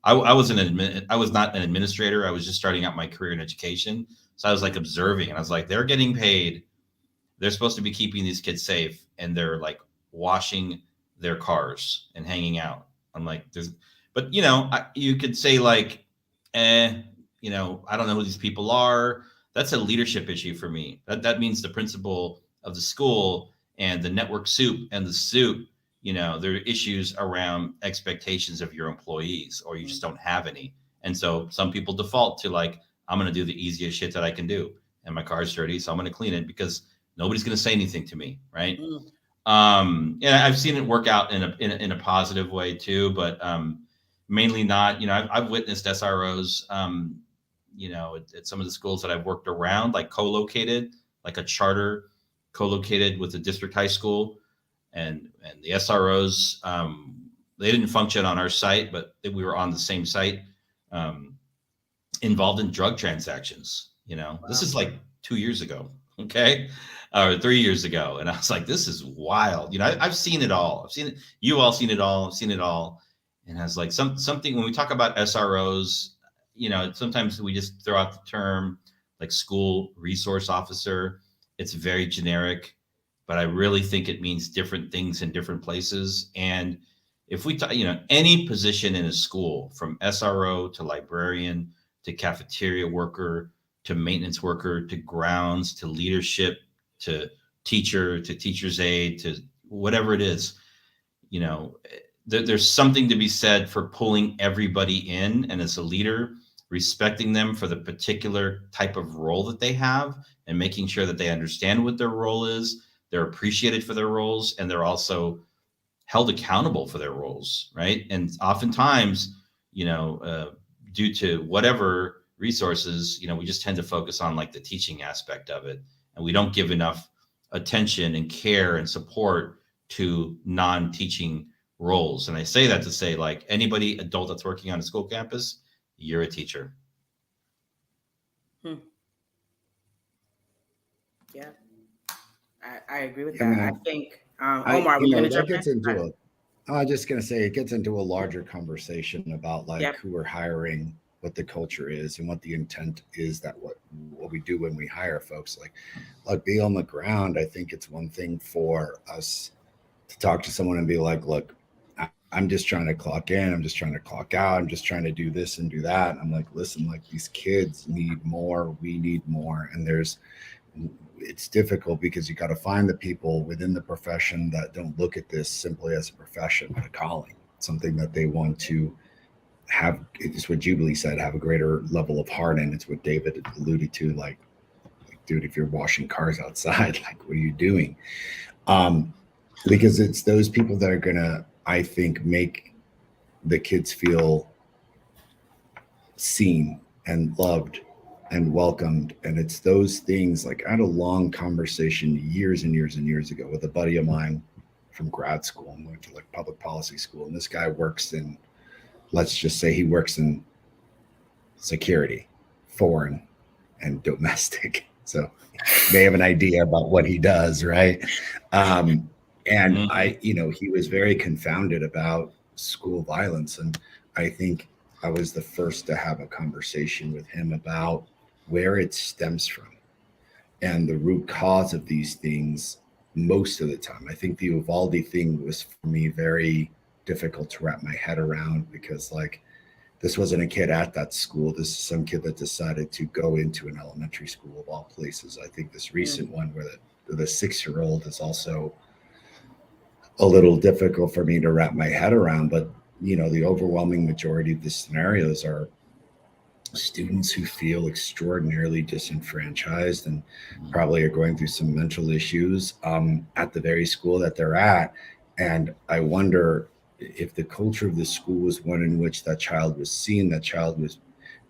I was I was not an administrator. I was just starting out my career in education. So I was like observing, and I was like, they're getting paid. They're supposed to be keeping these kids safe, and they're like washing their cars and hanging out. I'm like, but you could say like, I don't know who these people are. That's a leadership issue for me. That means the principal of the school and the network soup and the soup, there are issues around expectations of your employees, or you just don't have any. And so some people default to like, I'm going to do the easiest shit that I can do. And my car's dirty, so I'm going to clean it because nobody's going to say anything to me. Right. And I've seen it work out in a positive way too, but mainly not. I've witnessed SROs, at some of the schools that I've worked around, like co-located, like a charter co-located with a district high school, and the SROs, they didn't function on our site, but we were on the same site, involved in drug transactions. Wow. This is like 2 years ago, okay, or 3 years ago, and I was like, this is wild. I've seen it all. I've seen it. You all seen it all. I've seen it all, and I was like, something when we talk about SROs, sometimes we just throw out the term like school resource officer. It's very generic, but I really think it means different things in different places. And if we talk, any position in a school, from SRO to librarian to cafeteria worker to maintenance worker to grounds to leadership to teacher to teacher's aide to whatever it is, there's something to be said for pulling everybody in, and as a leader, respecting them for the particular type of role that they have, and making sure that they understand what their role is, they're appreciated for their roles, and they're also held accountable for their roles, right? And oftentimes, due to whatever resources, we just tend to focus on like the teaching aspect of it, and we don't give enough attention and care and support to non-teaching roles. And I say that to say, like, anybody adult that's working on a school campus, you're a teacher. Yeah, I agree with that. I think Omar, that gets into I was just going to say, it gets into a larger conversation about like who we're hiring, what the culture is, and what the intent is, that what we do when we hire folks. Like be on the ground. I think it's one thing for us to talk to someone and be like, look, I'm just trying to clock in. I'm just trying to clock out. I'm just trying to do this and do that. And I'm like, listen, like these kids need more. We need more. And it's difficult because you got to find the people within the profession that don't look at this simply as a profession, but a calling, something that they want to have. It's what Jubilee said, have a greater level of heart in. It's what David alluded to. Like, dude, if you're washing cars outside, like, what are you doing? Because it's those people that are going to, I think, make the kids feel seen and loved and welcomed. And it's those things. Like, I had a long conversation years and years and years ago with a buddy of mine from grad school, and went to like public policy school. And this guy works in, let's just say he works in security, foreign. and domestic. So you may have an idea about what he does, right? And I, he was very confounded about school violence. And I think I was the first to have a conversation with him about where it stems from and the root cause of these things most of the time. I think the Uvalde thing was for me very difficult to wrap my head around because, like, this wasn't a kid at that school. This is some kid that decided to go into an elementary school of all places. I think this recent one where the 6-year-old is also a little difficult for me to wrap my head around. But, the overwhelming majority of the scenarios are students who feel extraordinarily disenfranchised and probably are going through some mental issues at the very school that they're at. And I wonder if the culture of the school was one in which that child was seen, that child was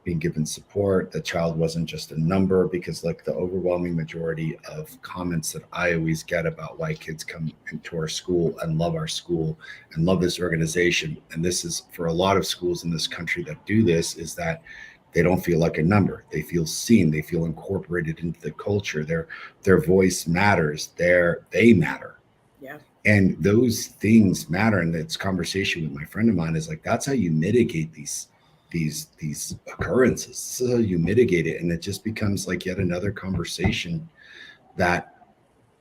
being given support, that child wasn't just a number, because like the overwhelming majority of comments that I always get about why kids come into our school and love this organization, and this is for a lot of schools in this country that do this, is that they don't feel like a number. They feel seen. They feel incorporated into the culture. Their voice matters. They matter. Yeah. And those things matter. And this conversation with my friend of mine is like, that's how you mitigate these occurrences. This is how you mitigate it. And it just becomes like yet another conversation that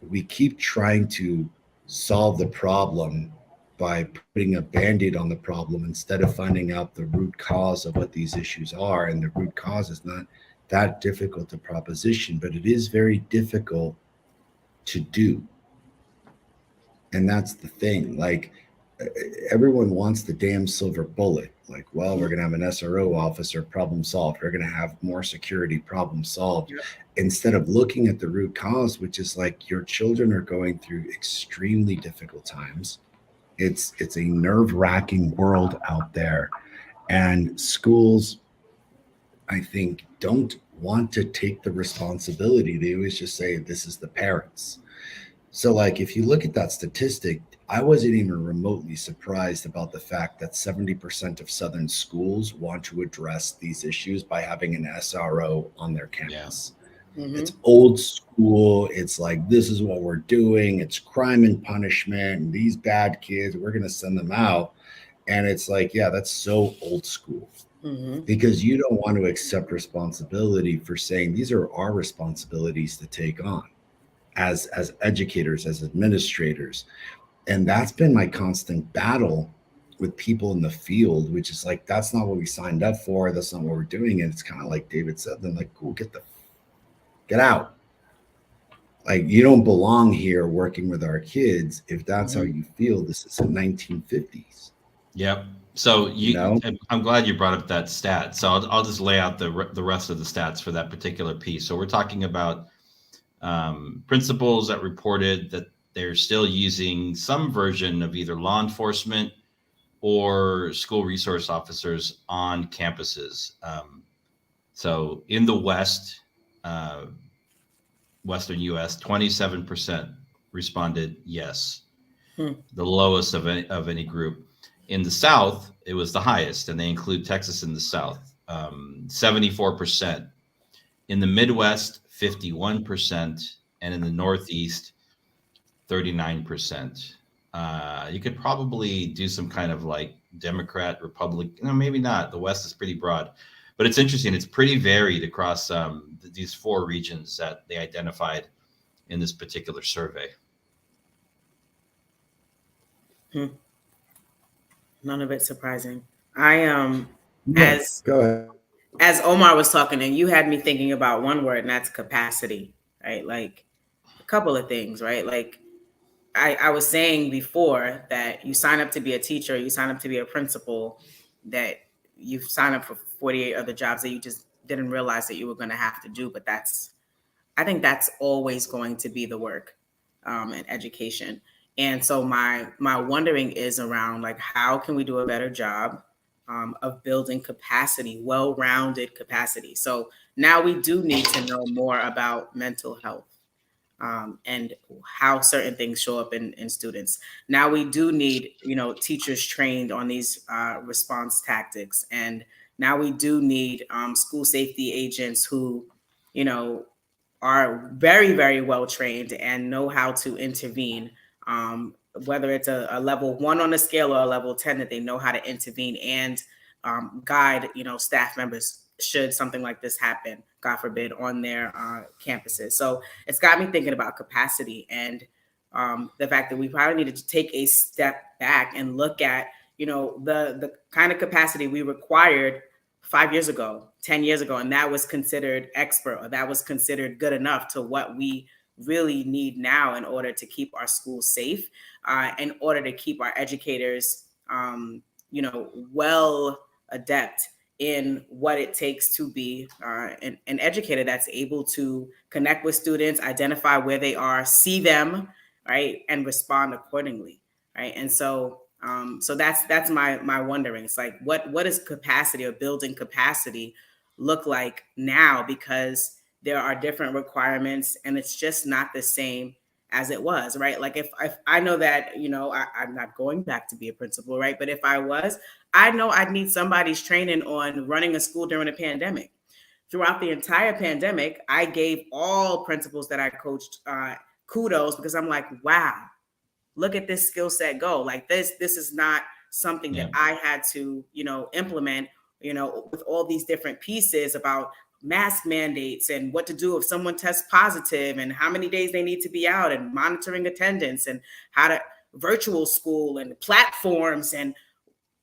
we keep trying to solve the problem by putting a Band-Aid on the problem instead of finding out the root cause of what these issues are. And the root cause is not that difficult to proposition, but it is very difficult to do. And that's the thing. Like, everyone wants the damn silver bullet. Like, well, we're going to have an SRO officer, problem solved. We're going to have more security, problem solved. Yep. Instead of looking at the root cause, which is like your children are going through extremely difficult times. It's a nerve-wracking world out there. And schools, I think, don't want to take the responsibility. They always just say, this is the parents. So like, if you look at that statistic, I wasn't even remotely surprised about the fact that 70% of Southern schools want to address these issues by having an SRO on their campus. Yeah. Mm-hmm. It's old school. It's like, this is what we're doing. It's crime and punishment. And these bad kids, we're going to send them out. And it's like, yeah, that's so old school. Mm-hmm. Because you don't want to accept responsibility for saying these are our responsibilities to take on as educators, as administrators. And that's been my constant battle with people in the field, which is like, that's not what we signed up for. That's not what we're doing. And it's kind of like David said, then like, cool, get out. Like, you don't belong here working with our kids. If that's how you feel, this is the 1950s. Yep. So I'm glad you brought up that stat. So I'll just lay out the rest of the stats for that particular piece. So we're talking about principals that reported that they're still using some version of either law enforcement or school resource officers on campuses. So in the West, Western U.S., 27% responded yes, the lowest of any group. In the South, it was the highest, and they include Texas in the South, 74%. In the Midwest, 51%, and in the Northeast, 39%. You could probably do some kind of like Democrat, Republican, no, maybe not. The West is pretty broad, but it's interesting. It's pretty varied across these 4 regions that they identified in this particular survey. None of it surprising. Go ahead. As Omar was talking, and you had me thinking about one word, and that's capacity, right? Like a couple of things, right? Like I was saying before that you sign up to be a teacher, you sign up to be a principal, that you sign up for 48 other jobs that you just didn't realize that you were going to have to do. But I think that's always going to be the work in education. And so my wondering is around like, how can we do a better job of building capacity, well-rounded capacity? So now we do need to know more about mental health and how certain things show up in students. Now we do need, teachers trained on these response tactics. And now we do need school safety agents who you know, are very, very well trained and know how to intervene. Whether it's a level 1 on the scale or a level 10, that they know how to intervene and guide, staff members should something like this happen, God forbid, on their campuses. So it's got me thinking about capacity and the fact that we probably needed to take a step back and look at, the kind of capacity we required 5 years ago, 10 years ago, and that was considered expert, or that was considered good enough, to what we really need now in order to keep our schools safe, in order to keep our educators, well adept in what it takes to be an educator that's able to connect with students, identify where they are, see them, right, and respond accordingly, right? And so that's my wondering. It's like, what does capacity, or building capacity, look like now? Because there are different requirements, and it's just not the same as it was, right? Like if I know that, I'm not going back to be a principal, right? But if I was, I know I'd need somebody's training on running a school during a pandemic. Throughout the entire pandemic, I gave all principals that I coached kudos, because I'm like, wow, look at this skill set go. Like this is not something that I had to, implement, with all these different pieces about mask mandates and what to do if someone tests positive and how many days they need to be out and monitoring attendance and how to virtual school and platforms. And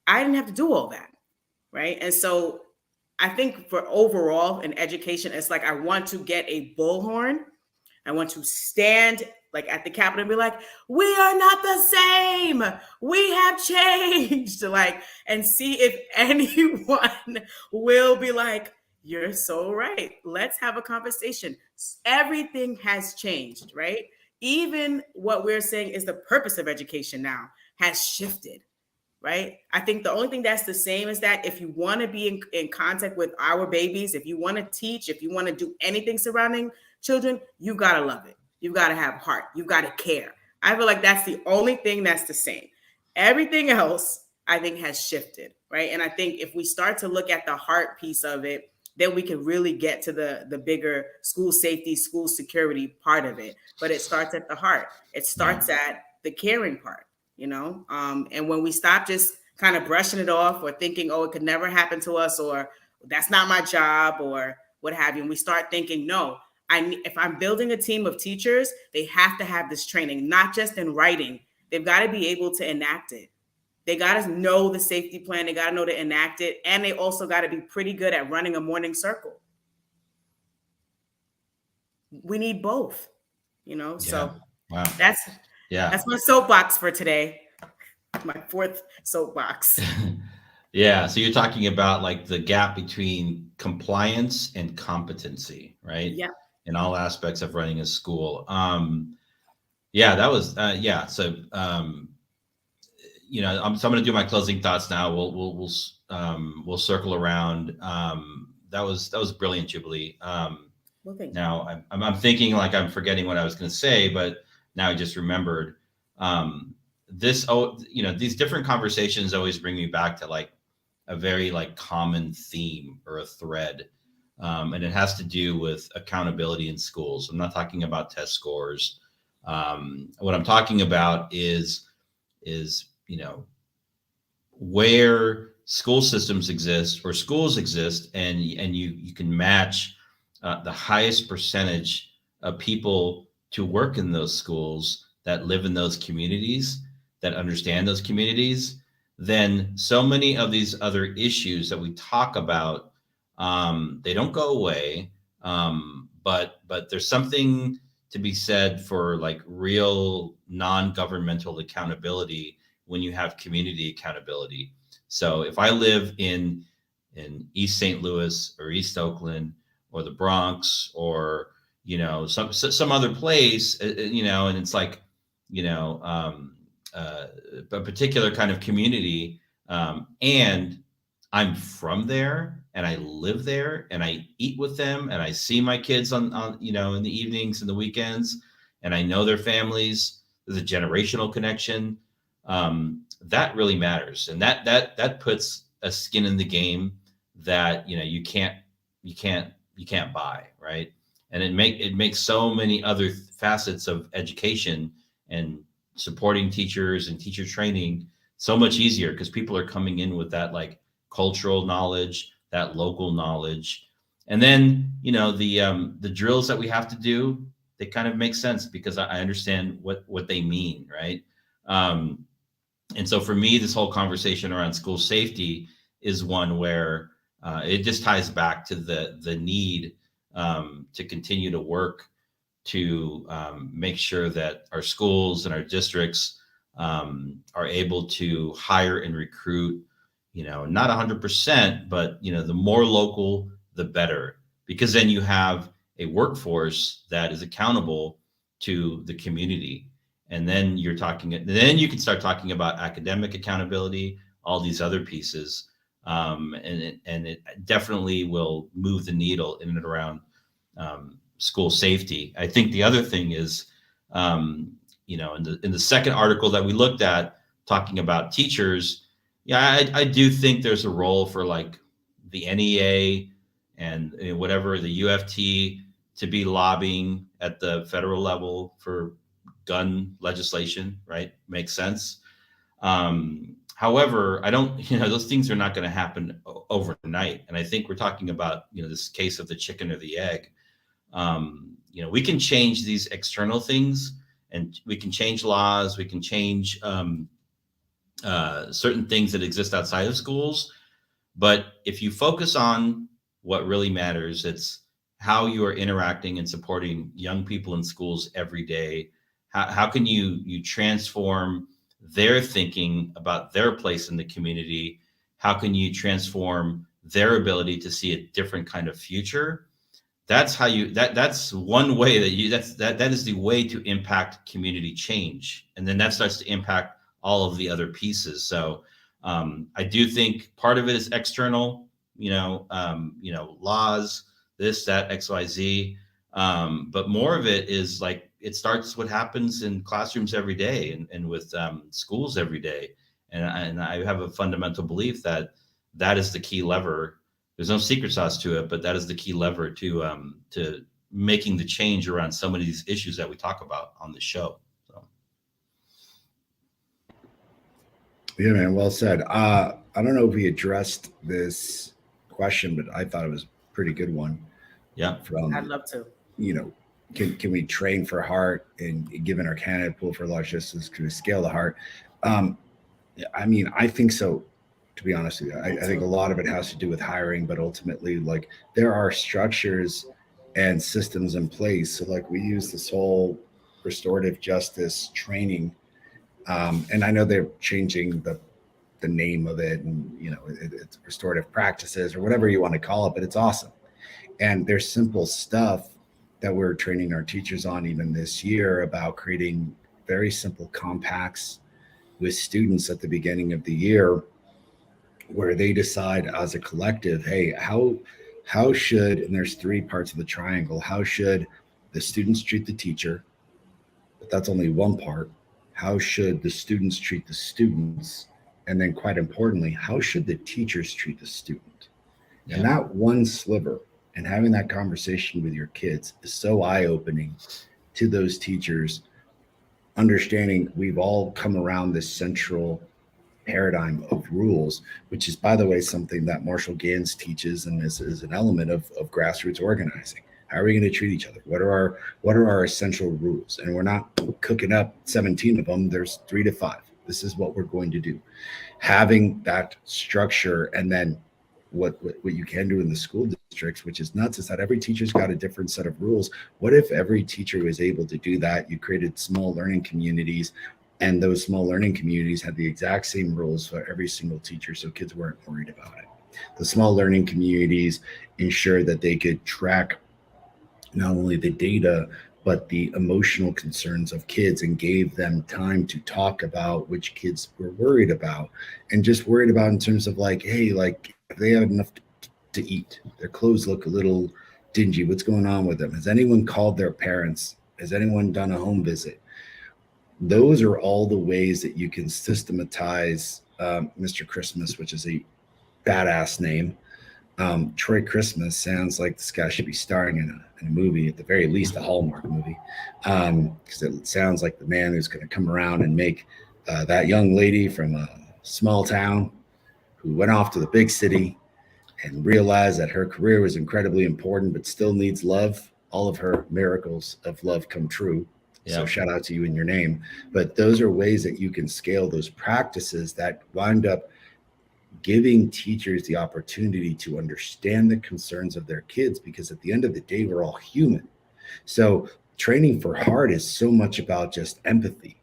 I didn't have to do all that. Right. And so I think for overall in education, it's like, I want to get a bullhorn. I want to stand like at the Capitol and be like, we are not the same. We have changed. Like, and see if anyone will be like, you're so right. Let's have a conversation. Everything has changed, right? Even what we're saying is the purpose of education now has shifted, right? I think the only thing that's the same is that if you want to be in contact with our babies, if you want to teach, if you want to do anything surrounding children, you got to love it. You've got to have heart. You've got to care. I feel like that's the only thing that's the same. Everything else, I think, has shifted, right? And I think if we start to look at the heart piece of it, then we can really get to the bigger school safety, school security part of it. But it starts at the heart. It starts at the caring part, and when we stop just kind of brushing it off or thinking, oh, it could never happen to us, or that's not my job, or what have you, and we start thinking, no, if I'm building a team of teachers, they have to have this training, not just in writing. They've got to be able to enact it. They got to know the safety plan. They got to know to enact it. And they also got to be pretty good at running a morning circle. We need both, So wow. That's my soapbox for today. My 4th soapbox. Yeah. So you're talking about like the gap between compliance and competency, right? Yeah. In all aspects of running a school. That was, So, so I'm going to do my closing thoughts now. We'll circle around. That was brilliant, Jubilee. Now I'm thinking like I'm forgetting what I was going to say, but now I just remembered. These different conversations always bring me back to like a very like common theme or a thread. And it has to do with accountability in schools. I'm not talking about test scores. What I'm talking about is where school systems exist or schools exist, and you can match the highest percentage of people to work in those schools that live in those communities, that understand those communities, then so many of these other issues that we talk about, they don't go away. But there's something to be said for like real non-governmental accountability when you have community accountability. So if I live in East St. Louis or East Oakland or the Bronx or, some other place, and it's like, a particular kind of community, and I'm from there and I live there and I eat with them and I see my kids on in the evenings and the weekends, and I know their families. There's a generational connection. That really matters. And that puts a skin in the game that, you can't buy, right? and it makes so many other facets of education and supporting teachers and teacher training so much easier, because people are coming in with that like cultural knowledge, that local knowledge. And then, the drills that we have to do, they kind of make sense because I understand what they mean, right? And so for me, this whole conversation around school safety is one where it just ties back to the need to continue to work to make sure that our schools and our districts are able to hire and recruit, not 100%, but, the more local, the better, because then you have a workforce that is accountable to the community. And then then you can start talking about academic accountability, all these other pieces. And it definitely will move the needle in and around school safety. I think the other thing is, in the second article that we looked at, talking about teachers, yeah, I do think there's a role for like the NEA and whatever, the UFT, to be lobbying at the federal level for gun legislation, right? Makes sense. However, I don't, those things are not going to happen overnight. And I think we're talking about, this case of the chicken or the egg. We can change these external things, and we can change laws. We can change certain things that exist outside of schools. But if you focus on what really matters, it's how you are interacting and supporting young people in schools every day. How can you transform their thinking about their place in the community? How can you transform their ability to see a different kind of future? That's how that's one way that is the way to impact community change. And then that starts to impact all of the other pieces. So I do think part of it is external, laws, this, that, XYZ. But more of it is like, it starts what happens in classrooms every day and with schools every day. And I have a fundamental belief that is the key lever. There's no secret sauce to it, but that is the key lever to making the change around some of these issues that we talk about on the show. So. Yeah, man. Well said. I don't know if we addressed this question, but I thought it was a pretty good one. Yeah. I'd love to. Can we train for heart, and given our candidate pool for large distances, can we scale the heart? I think so. To be honest with you, I think a lot of it has to do with hiring, but ultimately, like, there are structures and systems in place. So, like, we use this whole restorative justice training, and I know they're changing the name of it, and it's restorative practices or whatever you want to call it, but it's awesome. And there's simple stuff that we're training our teachers on even this year about creating very simple compacts with students at the beginning of the year, where they decide as a collective, hey, how should, and there's three parts of the triangle, how should the students treat the teacher? But that's only one part. How should the students treat the students? And then, quite importantly, how should the teachers treat the student? Yeah. And that one sliver, and having that conversation with your kids, is so eye-opening to those teachers, understanding we've all come around this central paradigm of rules, which is, by the way, something that Marshall Gans teaches and is an element of grassroots organizing. How are we going to treat each other? What are our essential rules? And we're not cooking up 17 of them. There's 3 to 5. This is what we're going to do. Having that structure, and then what you can do in the school districts, which is nuts, is that every teacher's got a different set of rules. What if every teacher was able to do that? You created small learning communities, and those small learning communities had the exact same rules for every single teacher, so kids weren't worried about it. The small learning communities ensured that they could track not only the data, but the emotional concerns of kids, and gave them time to talk about which kids were worried about, and just worried about in terms of like, hey, like, if they have enough to eat, their clothes look a little dingy, what's going on with them? Has anyone called their parents? Has anyone done a home visit? Those are all the ways that you can systematize Mr. Christmas, which is a badass name, Troy Christmas sounds like this guy should be starring in a movie, at the very least, a Hallmark movie, because it sounds like the man who's going to come around and make that young lady from a small town who went off to the big city and realized that her career was incredibly important, but still needs love. All of her miracles of love come true. So shout out to you in your name. But those are ways that you can scale those practices that wind up giving teachers the opportunity to understand the concerns of their kids, because at the end of the day, we're all human. So training for heart is so much about just empathy.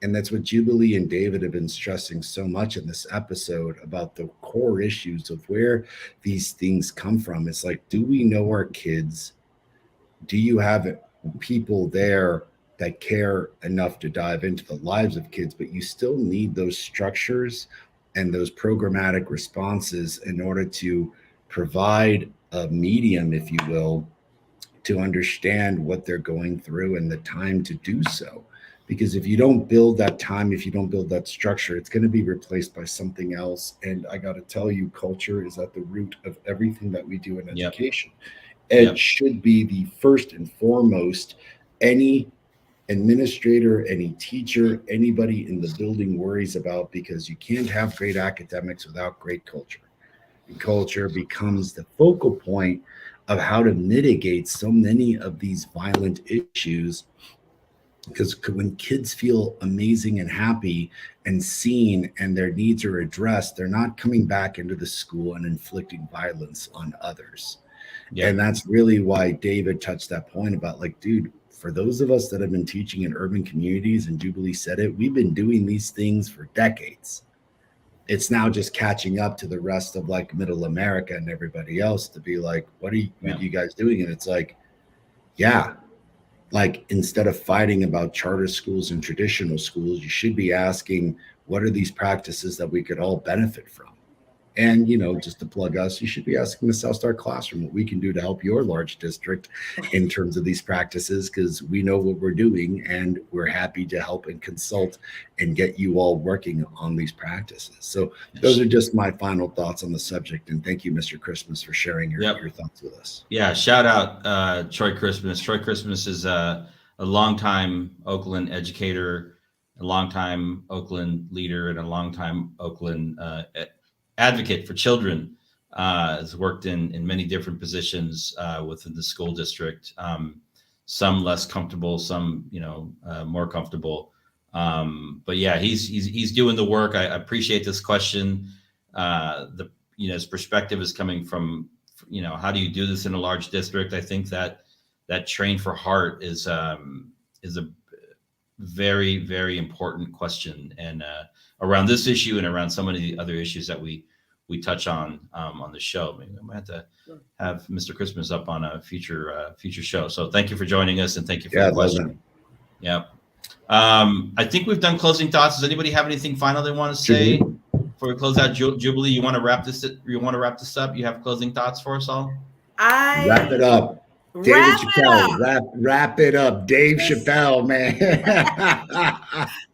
And that's what Jubilee and David have been stressing so much in this episode about the core issues of where these things come from. It's like, do we know our kids? Do you have people there that care enough to dive into the lives of kids? But you still need those structures and those programmatic responses in order to provide a medium, if you will, to understand what they're going through and the time to do so. Because if you don't build that time, if you don't build that structure, it's going to be replaced by something else. And I got to tell you, culture is at the root of everything that we do in education. It should be the first and foremost any administrator, any teacher, anybody in the building worries about, because you can't have great academics without great culture. And culture becomes the focal point of how to mitigate so many of these violent issues. Because when kids feel amazing and happy and seen and their needs are addressed, they're not coming back into the school and inflicting violence on others. And that's really why David touched that point about, like, dude, for those of us that have been teaching in urban communities, and Jubilee said it, we've been doing these things for decades. It's now just catching up to the rest of like middle America and everybody else to be like, what are you guys doing? And it's like, like, instead of fighting about charter schools and traditional schools, you should be asking, what are these practices that we could all benefit from? And, you know, just to plug us, you should be asking the South Star Classroom what we can do to help your large district in terms of these practices, because we know what we're doing and we're happy to help and consult and get you all working on these practices. So those are just my final thoughts on the subject. And thank you, Mr. Christmas, for sharing your thoughts with us. Yeah, shout out Troy Christmas. Troy Christmas is a longtime Oakland educator, a longtime Oakland leader, and a longtime Oakland advocate for children. Has worked in many different positions within the school district. Some less comfortable, some more comfortable. But yeah, he's doing the work. I appreciate this question. His perspective is coming from, how do you do this in a large district? I think that train for heart is a very, very important question, and around this issue and around some of the other issues that we touch on the show. Maybe I might have to have Mr. Christmas up on a future show. So thank you for joining us, and thank you for the question. Yeah. I think we've done closing thoughts. Does anybody have anything final they want to say before we close out? Jubilee, you want to wrap this up? You have closing thoughts for us all? Wrap it up. David Chappelle, wrap it up. Dave Chappelle, man.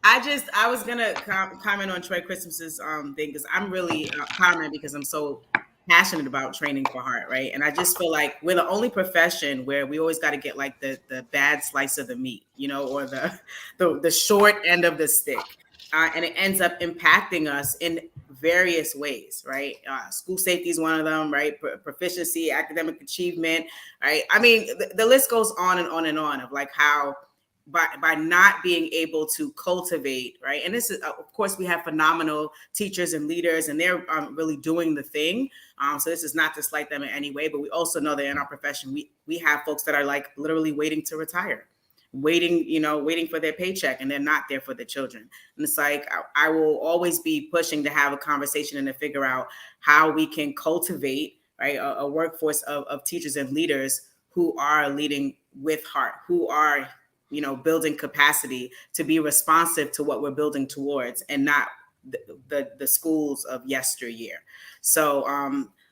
I was gonna comment on Troy Christmas's thing, because I'm really commenting because I'm so passionate about training for heart, right? And I just feel like we're the only profession where we always got to get like the bad slice of the meat, or the short end of the stick, and it ends up impacting us in various ways, right? School safety is one of them, right? Proficiency, academic achievement, right? I mean, the list goes on and on and on of like how by not being able to cultivate, right? And this is, of course, we have phenomenal teachers and leaders, and they're really doing the thing. So this is not to slight them in any way, but we also know that in our profession, we have folks that are like literally waiting to retire, waiting for their paycheck, and they're not there for the children. And it's like, I will always be pushing to have a conversation and to figure out how we can cultivate, right, a workforce of teachers and leaders who are leading with heart, who are, building capacity to be responsive to what we're building towards, and not the schools of yesteryear. So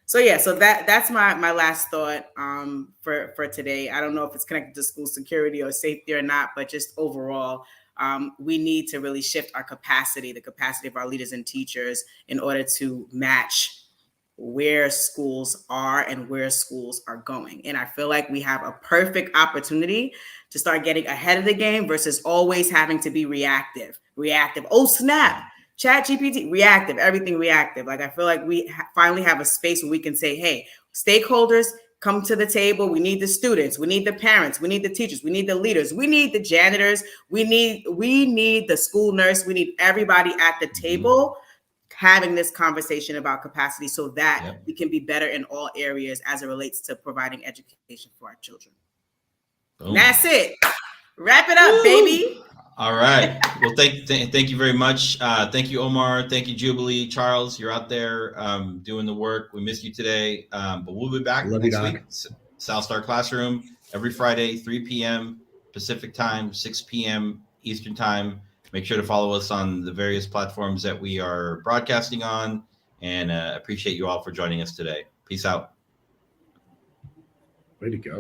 that's my last thought for today. I don't know if it's connected to school security or safety or not, but just overall, we need to really shift our capacity, the capacity of our leaders and teachers, in order to match where schools are and where schools are going. And I feel like we have a perfect opportunity to start getting ahead of the game versus always having to be reactive. Oh, snap. Chat GPT, reactive, everything reactive. Like, I feel like we finally have a space where we can say, hey, stakeholders, come to the table. We need the students. We need the parents. We need the teachers. We need the leaders. We need the janitors. We need the school nurse. We need everybody at the table having this conversation about capacity so that we can be better in all areas as it relates to providing education for our children. That's it. Wrap it up, baby. All right. Well, thank you very much. Thank you, Omar. Thank you, Jubilee. Charles, you're out there doing the work. We missed you today, but we'll be back next week. South Star Classroom every Friday, 3 p.m. Pacific time, 6 p.m. Eastern time. Make sure to follow us on the various platforms that we are broadcasting on, and appreciate you all for joining us today. Peace out. Way to go.